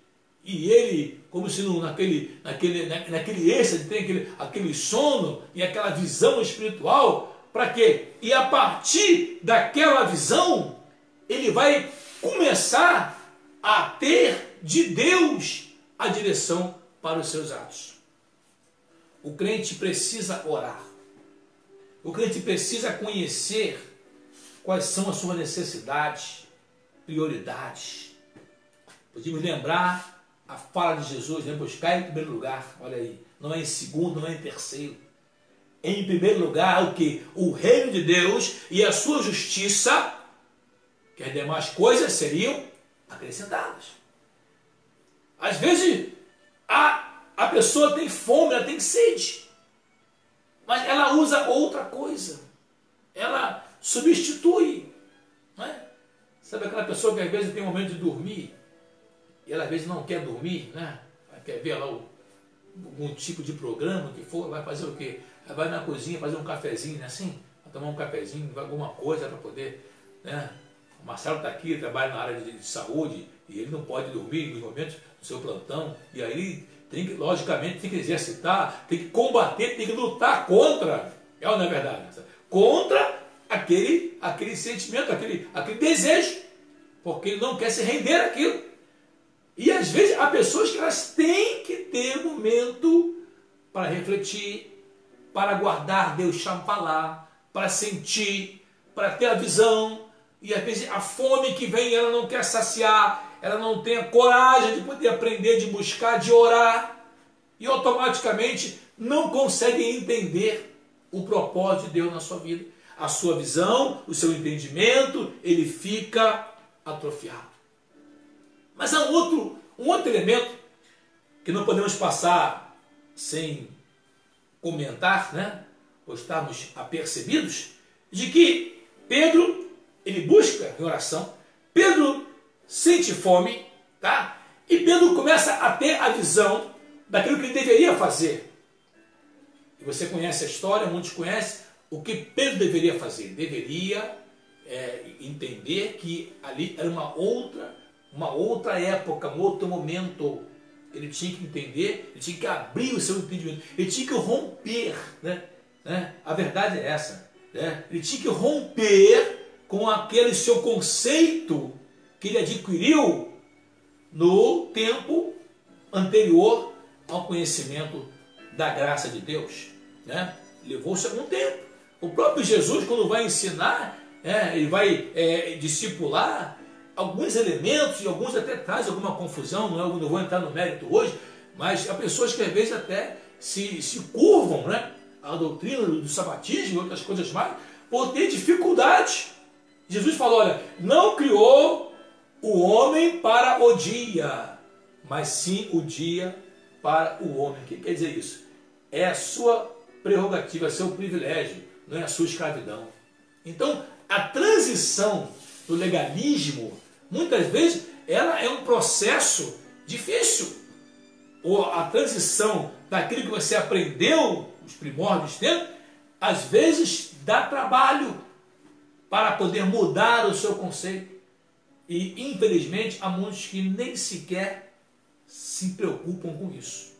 A: e ele, como se naquele êxtase, tem aquele sono e aquela visão espiritual, para quê? E a partir daquela visão, ele vai começar a ter de Deus a direção para os seus atos. O crente precisa orar. O crente precisa conhecer quais são as suas necessidades, prioridades. Podemos lembrar a fala de Jesus, né? Buscar em primeiro lugar, olha aí, não é em segundo, não é em terceiro. Em primeiro lugar, o que? O reino de Deus e a sua justiça, que as demais coisas seriam acrescentadas. Às vezes, a pessoa tem fome, ela tem sede, mas ela usa outra coisa. Ela substitui. Não é? Sabe aquela pessoa que às vezes tem um momento de dormir, e ela às vezes não quer dormir, né? Ela quer ver lá algum tipo de programa que for, vai fazer o quê? Ela vai na cozinha fazer um cafezinho, né? Assim, vai tomar um cafezinho, alguma coisa para poder, né? O Marcelo está aqui, trabalha na área de saúde, e ele não pode dormir nos momentos do seu plantão, e aí tem que, logicamente, tem que exercitar, tem que combater, tem que lutar contra, é ou não é verdade? Contra aquele sentimento, aquele desejo, porque ele não quer se render àquilo. E às vezes há pessoas que elas têm que ter um momento para refletir, para guardar Deus falar, para sentir, para ter a visão. E às vezes a fome que vem, ela não quer saciar, ela não tem a coragem de poder aprender, de buscar, de orar. E automaticamente não consegue entender o propósito de Deus na sua vida. A sua visão, o seu entendimento, ele fica atrofiado. Mas há um outro elemento que não podemos passar sem comentar, né? Ou estarmos apercebidos, de que Pedro, ele busca em oração, Pedro sente fome, tá? E Pedro começa a ter a visão daquilo que ele deveria fazer. e você conhece a história, muitos conhecem, o que Pedro deveria fazer? Deveria entender que ali era uma outra época, um outro momento. Ele tinha que entender, ele tinha que abrir o seu entendimento, ele tinha que romper, né? A verdade é essa, né? Ele tinha que romper com aquele seu conceito que ele adquiriu no tempo anterior ao conhecimento da graça de Deus, né? Levou-se algum tempo. O próprio Jesus, quando vai ensinar, ele vai discipular, alguns elementos, e alguns até trazem alguma confusão, não vou entrar no mérito hoje, mas há pessoas que às vezes até se curvam, né, à doutrina do sabatismo e outras coisas mais, por ter dificuldade. Jesus falou, olha, não criou o homem para o dia, mas sim o dia para o homem. O que quer dizer isso? É a sua prerrogativa, é seu privilégio, não é a sua escravidão. Então, a transição do legalismo, muitas vezes, ela é um processo difícil. Ou a transição daquilo que você aprendeu, os primórdios tempo, às vezes dá trabalho para poder mudar o seu conceito. E, infelizmente, há muitos que nem sequer se preocupam com isso.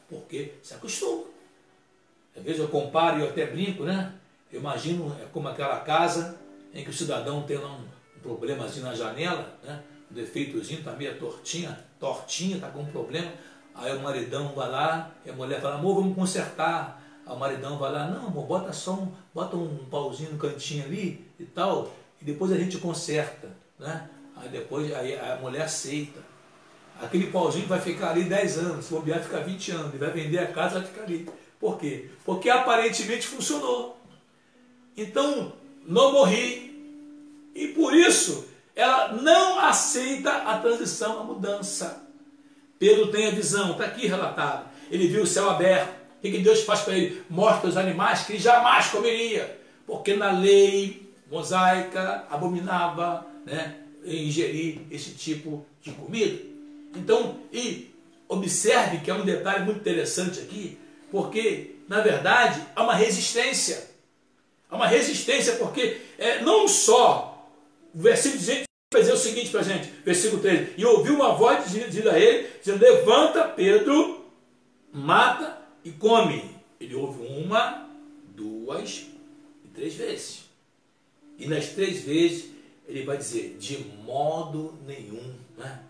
A: Porque se acostumam. Às vezes eu comparo e eu até brinco, né? Eu imagino como aquela casa em que o cidadão tem lá um problemazinho na janela, né? Um defeitozinho, está meio tortinha, está com um problema. Aí o maridão vai lá e a mulher fala, amor, vamos consertar. Aí o maridão vai lá, não, amor, bota um pauzinho no cantinho ali e tal, e depois a gente conserta, né? Aí depois a mulher aceita. Aquele pauzinho vai ficar ali 10 anos, se bobear ficar 20 anos, ele vai vender a casa, vai ficar ali. Por quê? Porque aparentemente funcionou. Então, não morri. E por isso, ela não aceita a transição, a mudança. Pedro tem a visão, está aqui relatado. Ele viu o céu aberto. O que Deus faz para ele? Mostra os animais que ele jamais comeria. Porque na lei mosaica abominava, né, ingerir esse tipo de comida. Então, e observe que é um detalhe muito interessante aqui, porque, na verdade, há uma resistência. Há uma resistência porque não só o versículo 18 vai dizer o seguinte para a gente, versículo 13, e ouviu uma voz dizendo a ele, dizendo, levanta Pedro, mata e come. Ele ouve 1, 2 e 3 vezes. E nas 3 vezes ele vai dizer, de modo nenhum, né?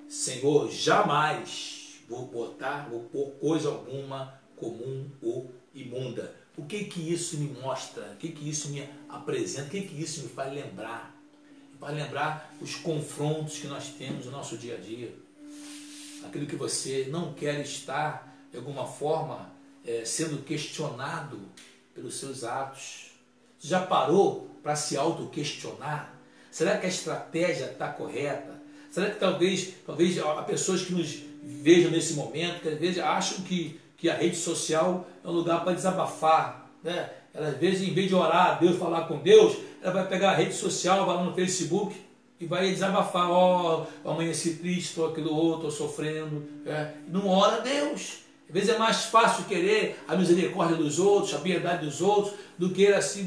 A: Senhor, jamais vou pôr coisa alguma comum ou imunda. O que isso me mostra? O que isso me apresenta? O que isso me faz lembrar? Vai lembrar os confrontos que nós temos no nosso dia a dia. Aquilo que você não quer estar, de alguma forma, sendo questionado pelos seus atos. Você já parou para se auto-questionar? Será que a estratégia está correta? Será que talvez há pessoas que nos vejam nesse momento, que às vezes acham que a rede social é um lugar para desabafar, né? Ela, às vezes, em vez de orar a Deus, falar com Deus, ela vai pegar a rede social, vai lá no Facebook e vai desabafar. Amanheci triste, estou aquilo outro, estou sofrendo. Não ora a Deus. Às vezes é mais fácil querer a misericórdia dos outros, a piedade dos outros, do que assim,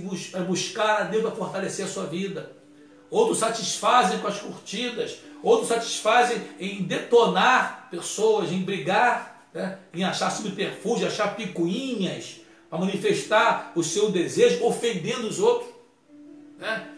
A: buscar a Deus para fortalecer a sua vida. Outros satisfazem com as curtidas, outros satisfazem em detonar pessoas, em brigar, né? Em achar subterfúgio, achar picuinhas, para manifestar o seu desejo, ofendendo os outros. Né?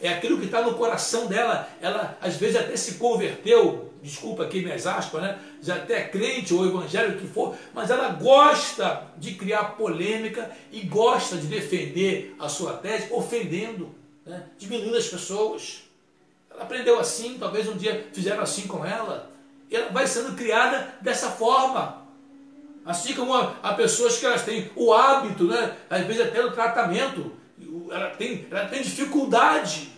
A: É aquilo que está no coração dela. Ela às vezes até se converteu, desculpa aqui minhas aspas, né? Já até é crente ou evangélico que for, mas ela gosta de criar polêmica e gosta de defender a sua tese, ofendendo, né? Diminuindo as pessoas. Ela aprendeu assim, talvez um dia fizeram assim com ela, e ela vai sendo criada dessa forma. Assim como há pessoas que elas têm o hábito, né? Às vezes até no tratamento, ela tem dificuldade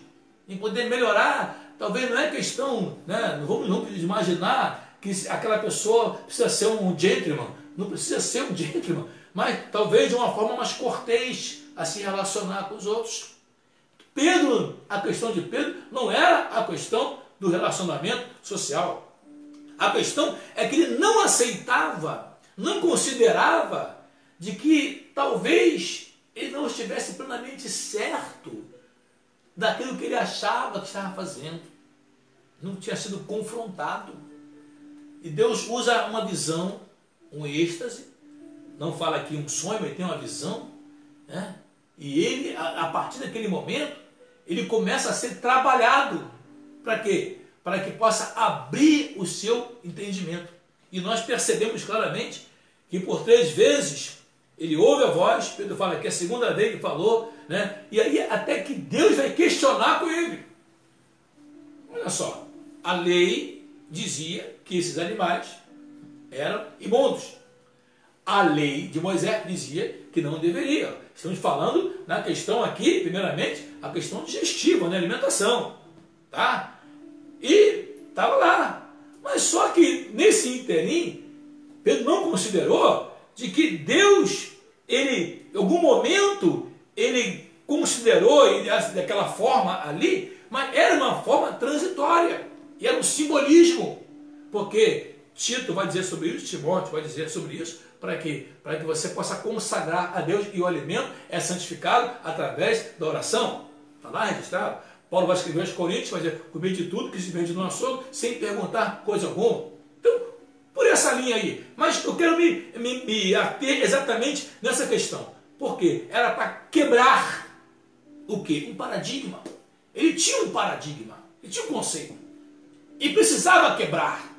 A: em poder melhorar. Talvez não é questão, né? Não vamos imaginar que aquela pessoa precisa ser um gentleman, não precisa ser um gentleman, mas talvez de uma forma mais cortês a se relacionar com os outros. Pedro, a questão de Pedro não era a questão do relacionamento social. A questão é que ele não aceitava, não considerava de que talvez ele não estivesse plenamente certo daquilo que ele achava que estava fazendo. Não tinha sido confrontado. E Deus usa uma visão, um êxtase, não fala aqui um sonho, mas tem uma visão, né? E ele, a partir daquele momento, ele começa a ser trabalhado. Para quê? Para que possa abrir o seu entendimento. E nós percebemos claramente que por 3 vezes ele ouve a voz, Pedro fala que é a segunda vez que falou, né? E aí até que Deus vai questionar com ele. Olha só, a lei dizia que esses animais eram imundos. A lei de Moisés dizia que não deveria. Estamos falando na questão aqui, primeiramente, a questão digestiva, né? Alimentação. Tá? E estava lá. Mas só que nesse interim, Pedro não considerou de que Deus, ele, em algum momento, ele considerou ele, daquela forma ali, mas era uma forma transitória. E era um simbolismo. Porque Tito vai dizer sobre isso, Timóteo vai dizer sobre isso, para quê? Para que você possa consagrar a Deus, e o alimento é santificado através da oração. Está lá registrado. Paulo vai escrever aos Coríntios, vai dizer, comer de tudo que se vende no açougue, sem perguntar coisa alguma. Então, por essa linha aí. Mas eu quero me ater exatamente nessa questão. Por quê? Era para quebrar o quê? Um paradigma. Ele tinha um paradigma, ele tinha um conceito. E precisava quebrar.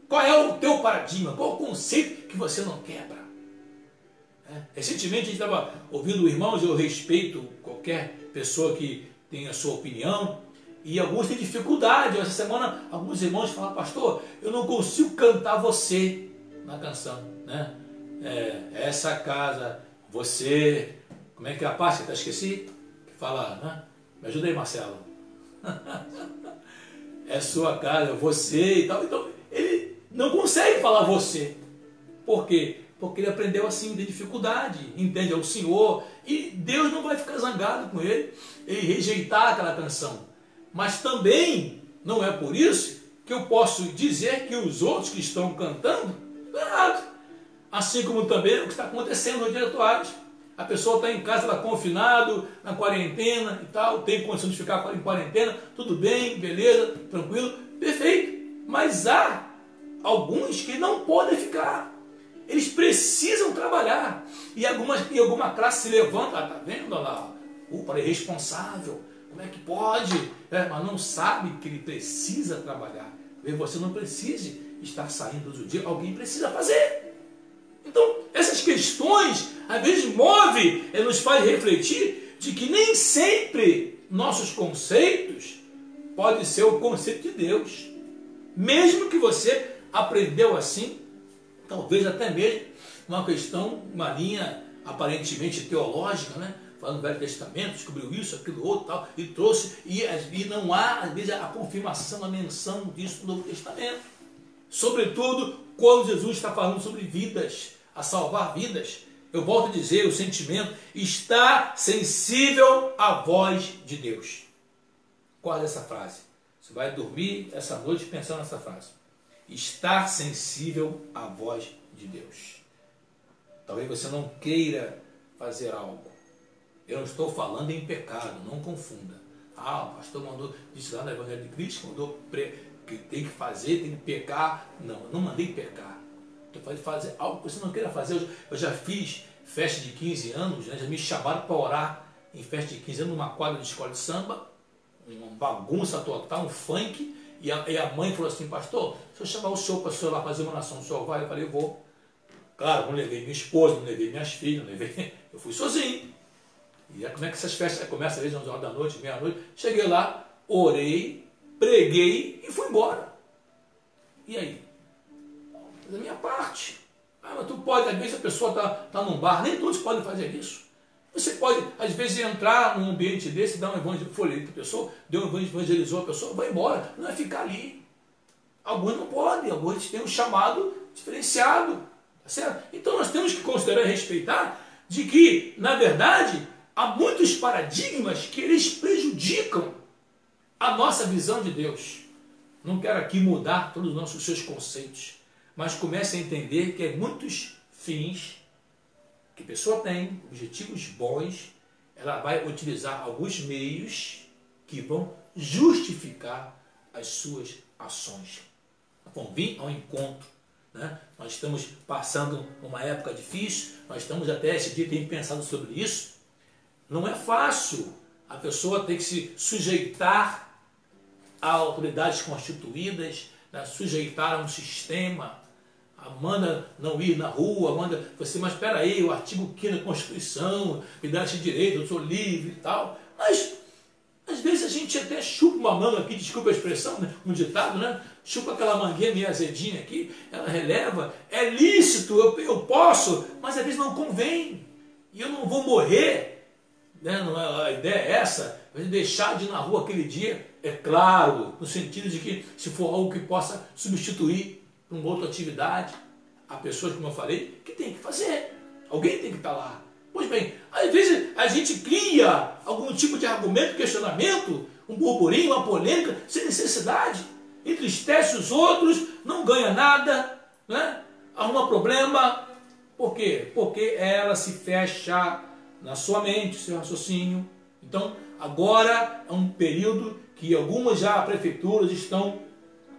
A: Qual é o teu paradigma? Qual é o conceito que você não quebra? Recentemente a gente estava ouvindo irmãos, eu respeito qualquer pessoa que tem a sua opinião, e alguns têm dificuldade. Essa semana alguns irmãos falaram, pastor, eu não consigo cantar você na canção, né? Essa casa, você, como é que é a parte que eu esqueci? Que fala, né? Me ajuda aí, Marcelo. É sua casa, você e tal. Então, ele não consegue falar você. Por quê? Porque ele aprendeu assim, de dificuldade, entende? É o Senhor. E Deus não vai ficar zangado com ele e rejeitar aquela canção. Mas também não é por isso que eu posso dizer que os outros que estão cantando estão errados. Assim como também o que está acontecendo nos dias atuais. A pessoa está em casa, está confinado, na quarentena e tal, tem condição de ficar em quarentena, tudo bem, beleza, tranquilo, perfeito. Mas há alguns que não podem ficar. Eles precisam trabalhar. E alguma classe se levanta, está vendo lá, para irresponsável, como é que pode? Mas não sabe que ele precisa trabalhar. Você não precisa estar saindo todo dia, alguém precisa fazer. Então, essas questões, às vezes, nos faz refletir de que nem sempre nossos conceitos podem ser o conceito de Deus. Mesmo que você aprendeu assim, talvez até mesmo uma questão, uma linha aparentemente teológica, né? Falando do Velho Testamento, descobriu isso, aquilo, outro, tal, e trouxe, e não há, às vezes, a confirmação, a menção disso no Novo Testamento. Sobretudo, quando Jesus está falando sobre vidas, a salvar vidas. Eu volto a dizer, o sentimento está sensível à voz de Deus. Guarda essa frase. Você vai dormir essa noite pensando nessa frase. Estar sensível à voz de Deus. Talvez você não queira fazer algo. Eu não estou falando em pecado, não confunda. O pastor mandou, disse lá no Evangelho de Cristo, mandou que tem que fazer, tem que pecar. Não, eu não mandei pecar. Estou fazer algo que você não queira fazer. Eu já fiz festa de 15 anos, né? Já me chamaram para orar em festa de 15 anos numa quadra de escola de samba, uma bagunça total, um funk, e a mãe falou assim, pastor, se eu chamar o senhor para o senhor lá fazer uma oração, o senhor vai? Eu falei, eu vou. Claro, não levei minha esposa, não levei minhas filhas, eu fui sozinho. E como é que essas festas começam às vezes 11 horas da noite, meia-noite? Cheguei lá, orei, preguei e fui embora. E aí? Da minha parte. Mas tu pode, às vezes a pessoa está num bar, nem todos podem fazer isso. Você pode, às vezes, entrar num ambiente desse, dar um evangelho, a pessoa, evangelizou a pessoa, vai embora, não é ficar ali. Alguns não podem, alguns têm um chamado diferenciado. Tá certo? Então nós temos que considerar e respeitar de que, na verdade, há muitos paradigmas que eles prejudicam a nossa visão de Deus. Não quero aqui mudar todos os seus conceitos, mas comece a entender que muitos fins que a pessoa tem objetivos bons, ela vai utilizar alguns meios que vão justificar as suas ações. Vão vir ao encontro, né? Nós estamos passando uma época difícil, nós estamos até esse dia tem pensado sobre isso. Não é fácil a pessoa ter que se sujeitar a autoridades constituídas, né? Sujeitar a um sistema, manda não ir na rua, manda você, mas espera aí, o artigo 5º da Constituição me dá esse direito, eu sou livre e tal. Mas às vezes a gente até chupa uma manga aqui, desculpa a expressão, né? Um ditado, né? Chupa aquela manguinha meio azedinha aqui, ela releva, é lícito, eu posso, mas às vezes não convém, e eu não vou morrer, né? Não é, a ideia é essa, deixar de ir na rua aquele dia, é claro, no sentido de que se for algo que possa substituir por uma outra atividade, há pessoas, como eu falei, que tem que fazer, alguém tem que estar lá. Pois bem, às vezes a gente cria algum tipo de argumento, questionamento, um burburinho, uma polêmica, sem necessidade, entristece os outros, não ganha nada, né? Arruma problema. Por quê? Porque ela se fecha na sua mente, seu raciocínio. Então, agora é um período que algumas já prefeituras estão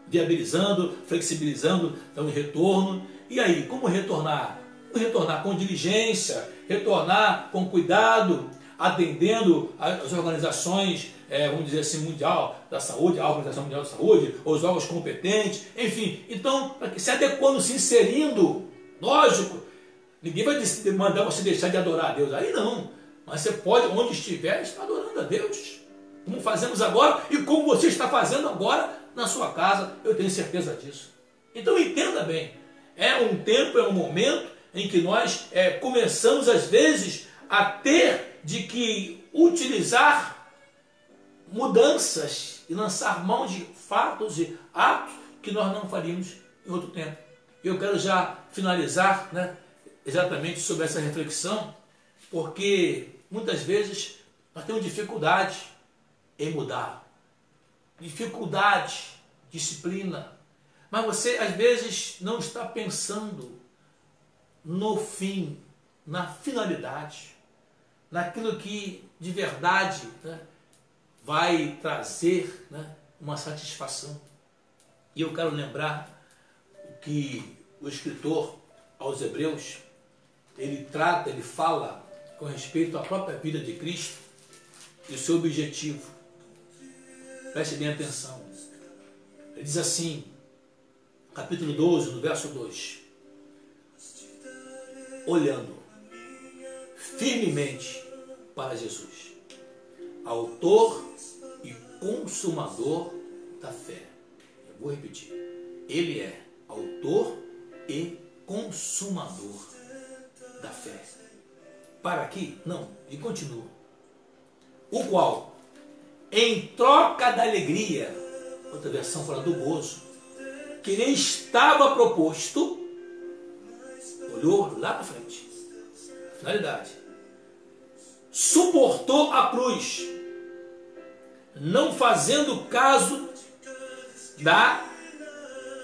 A: viabilizando, flexibilizando, dando retorno. E aí, como retornar? Retornar com diligência, retornar com cuidado, atendendo as organizações, vamos dizer assim, mundial da saúde, a Organização Mundial da Saúde, os órgãos competentes, enfim. Então, se adequando, se inserindo, lógico, ninguém vai mandar você deixar de adorar a Deus, aí não. Mas você pode, onde estiver, estar adorando a Deus, como fazemos agora e como você está fazendo agora na sua casa, eu tenho certeza disso. Então entenda bem, é um tempo, é um momento em que nós começamos às vezes a ter de que utilizar mudanças e lançar mão de fatos e atos que nós não faríamos em outro tempo. Eu quero já finalizar, né, exatamente sobre essa reflexão, porque muitas vezes nós temos dificuldade em mudar, dificuldade, disciplina, mas você às vezes não está pensando no fim, na finalidade, naquilo que de verdade, né, vai trazer, né, uma satisfação. E eu quero lembrar que o escritor aos Hebreus, ele fala com respeito à própria vida de Cristo e o seu objetivo. Preste bem atenção. Ele diz assim, capítulo 12, no verso 2, olhando firmemente para Jesus, autor e consumador da fé. Eu vou repetir. Ele é autor e consumador da fé. Para aqui? Não. E continua. O qual, em troca da alegria, outra versão fala do gozo, que lhe estava proposto, olhou lá na frente, finalidade, suportou a cruz, não fazendo caso da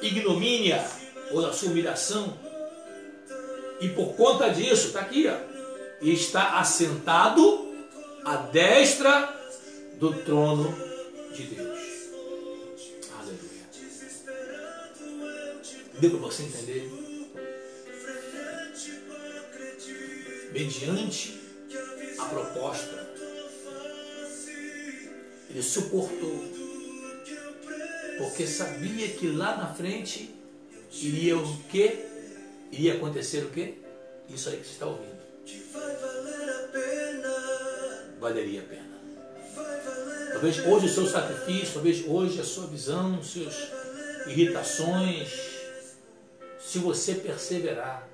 A: ignomínia ou da sua humilhação, e por conta disso, está aqui, ó, está assentado à destra do trono de Deus. Aleluia. Deu para você entender? Mediante a proposta, ele suportou, porque sabia que lá na frente iria o quê? Iria acontecer o quê? Isso aí que você está ouvindo. Valeria a pena. Talvez hoje o seu sacrifício, talvez hoje a sua visão, suas irritações, se você perseverar,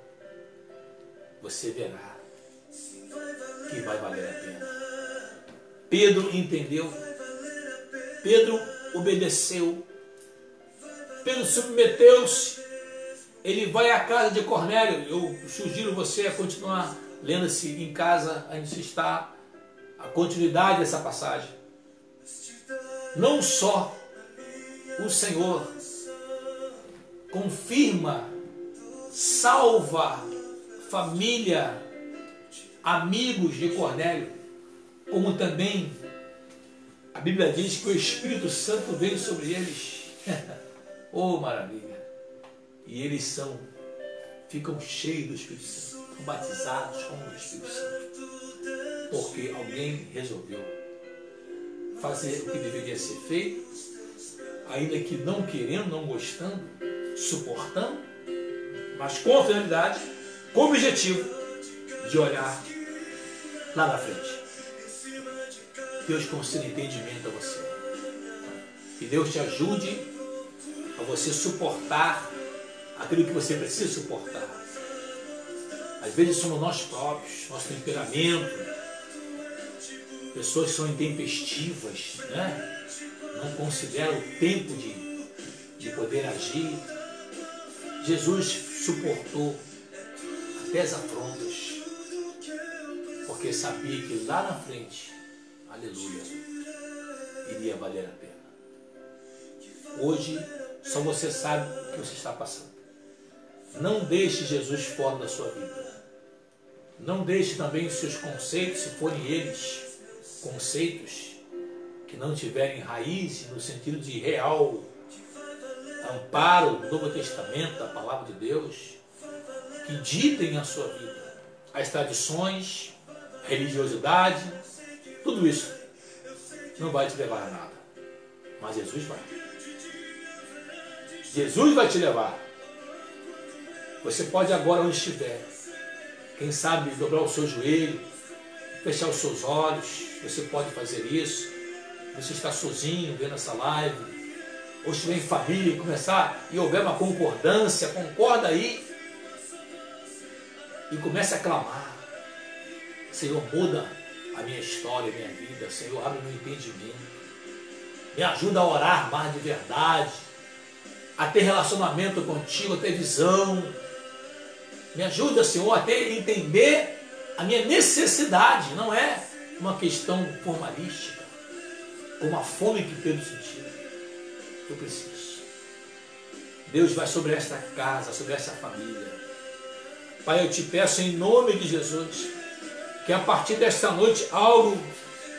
A: você verá que vai valer a pena. Pedro entendeu, Pedro obedeceu, Pedro submeteu-se. Ele vai à casa de Cornélio. Eu sugiro você a continuar lendo-se em casa, ainda se está a continuidade dessa passagem. Não só o Senhor confirma, salva família amigos de Cornélio, como também a Bíblia diz que o Espírito Santo veio sobre eles. Oh, maravilha! E eles ficam cheios do Espírito Santo, são batizados com o Espírito Santo, porque alguém resolveu fazer o que deveria ser feito, ainda que não querendo, não gostando, suportando, mas com fidelidade, com o objetivo de olhar lá na frente. Deus conceda entendimento a você. Que Deus te ajude a você suportar aquilo que você precisa suportar. Às vezes somos nós próprios, nosso temperamento, pessoas que são intempestivas, né? Não consideram o tempo de poder agir. Jesus suportou até as afrontas, porque sabia que lá na frente, aleluia, iria valer a pena. Hoje, só você sabe o que você está passando. Não deixe Jesus fora da sua vida. Não deixe também os seus conceitos, se forem eles conceitos que não tiverem raiz no sentido de real amparo do Novo Testamento, da Palavra de Deus, que ditem a sua vida. As tradições, a religiosidade, tudo isso não vai te levar a nada. Mas Jesus vai. Jesus vai te levar. Você pode agora, onde estiver, quem sabe dobrar o seu joelho, fechar os seus olhos. Você pode fazer isso. Você está sozinho vendo essa live, ou estiver em família e começar, e houver uma concordância, concorda aí e comece a clamar: Senhor, muda a minha história, a minha vida. Senhor, abre o meu entendimento, me ajuda a orar mais de verdade, a ter relacionamento contigo, a ter visão. Me ajuda, Senhor, a ter, entender a minha necessidade. Não é uma questão formalística, como a fome que Pedro sentiu. Eu preciso. Deus vai sobre esta casa, sobre essa família. Pai, eu te peço em nome de Jesus, que a partir desta noite algo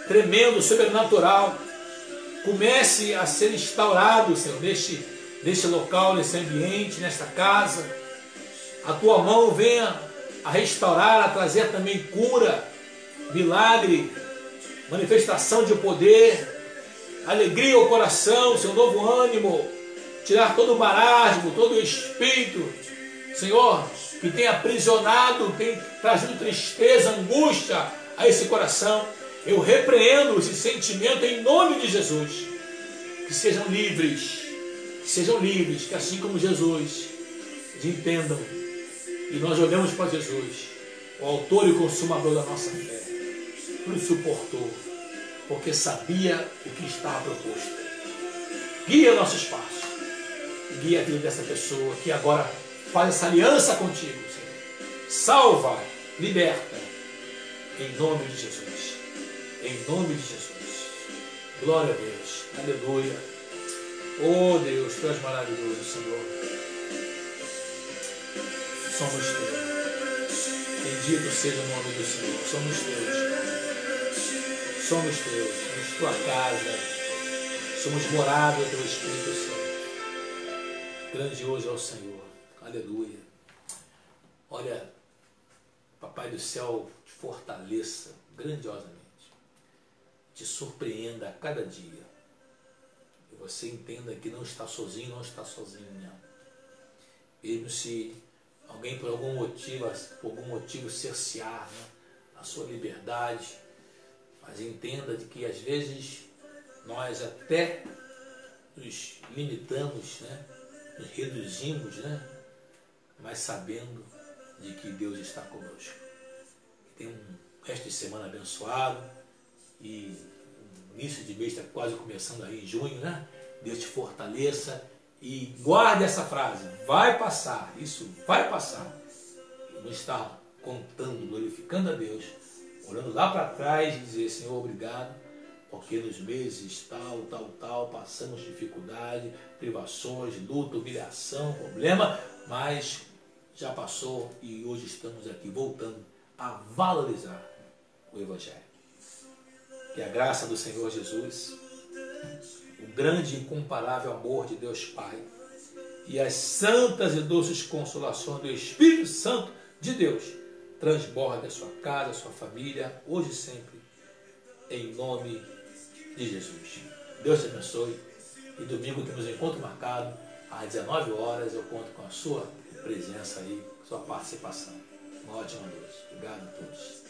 A: tremendo, sobrenatural, comece a ser instaurado, Senhor, neste local, nesse ambiente, nesta casa. A tua mão venha a restaurar, a trazer também cura, milagre, manifestação de poder, alegria ao coração, seu novo ânimo, tirar todo o marasmo, todo o espírito, Senhor, que tem aprisionado, tem trazido tristeza, angústia a esse coração. Eu repreendo esse sentimento em nome de Jesus. Que sejam livres, que assim como Jesus, entendam. E nós olhamos para Jesus, o autor e consumador da nossa fé. Tudo suportou, porque sabia o que estava proposto. Guia nossos passos, guia a vida dessa pessoa que agora faz essa aliança contigo, Senhor. Salva, liberta, em nome de Jesus. Em nome de Jesus. Glória a Deus. Aleluia. Oh Deus, tu és maravilhoso, Senhor. Somos teus. Bendito seja o nome do Senhor. Somos teus. Somos teus. Somos tua casa. Somos morada do teu Espírito Santo. Grandioso é o Senhor. Aleluia. Olha, Papai do céu te fortaleça grandiosamente. Te surpreenda a cada dia. E você entenda que não está sozinho, não está sozinha. Mesmo se alguém por algum motivo cercear, né, a sua liberdade, mas entenda de que às vezes nós até nos limitamos, né, nos reduzimos, né, mas sabendo de que Deus está conosco. Tem um resto de semana abençoado e o início de mês está quase começando aí em junho, né? Deus te fortaleça e guarde essa frase: vai passar, isso vai passar. E não estar contando, glorificando a Deus, olhando lá para trás e dizer: Senhor, obrigado, porque nos meses tal, passamos dificuldade, privações, luta, humilhação, problema, mas já passou e hoje estamos aqui voltando a valorizar o Evangelho. Que a graça do Senhor Jesus, o grande e incomparável amor de Deus Pai e as santas e doces consolações do Espírito Santo de Deus transborde a sua casa, a sua família, hoje e sempre, em nome de Jesus. Deus te abençoe e domingo temos um encontro marcado às 19 horas. Eu conto com a sua presença aí, sua participação. Uma ótima noite. Obrigado a todos.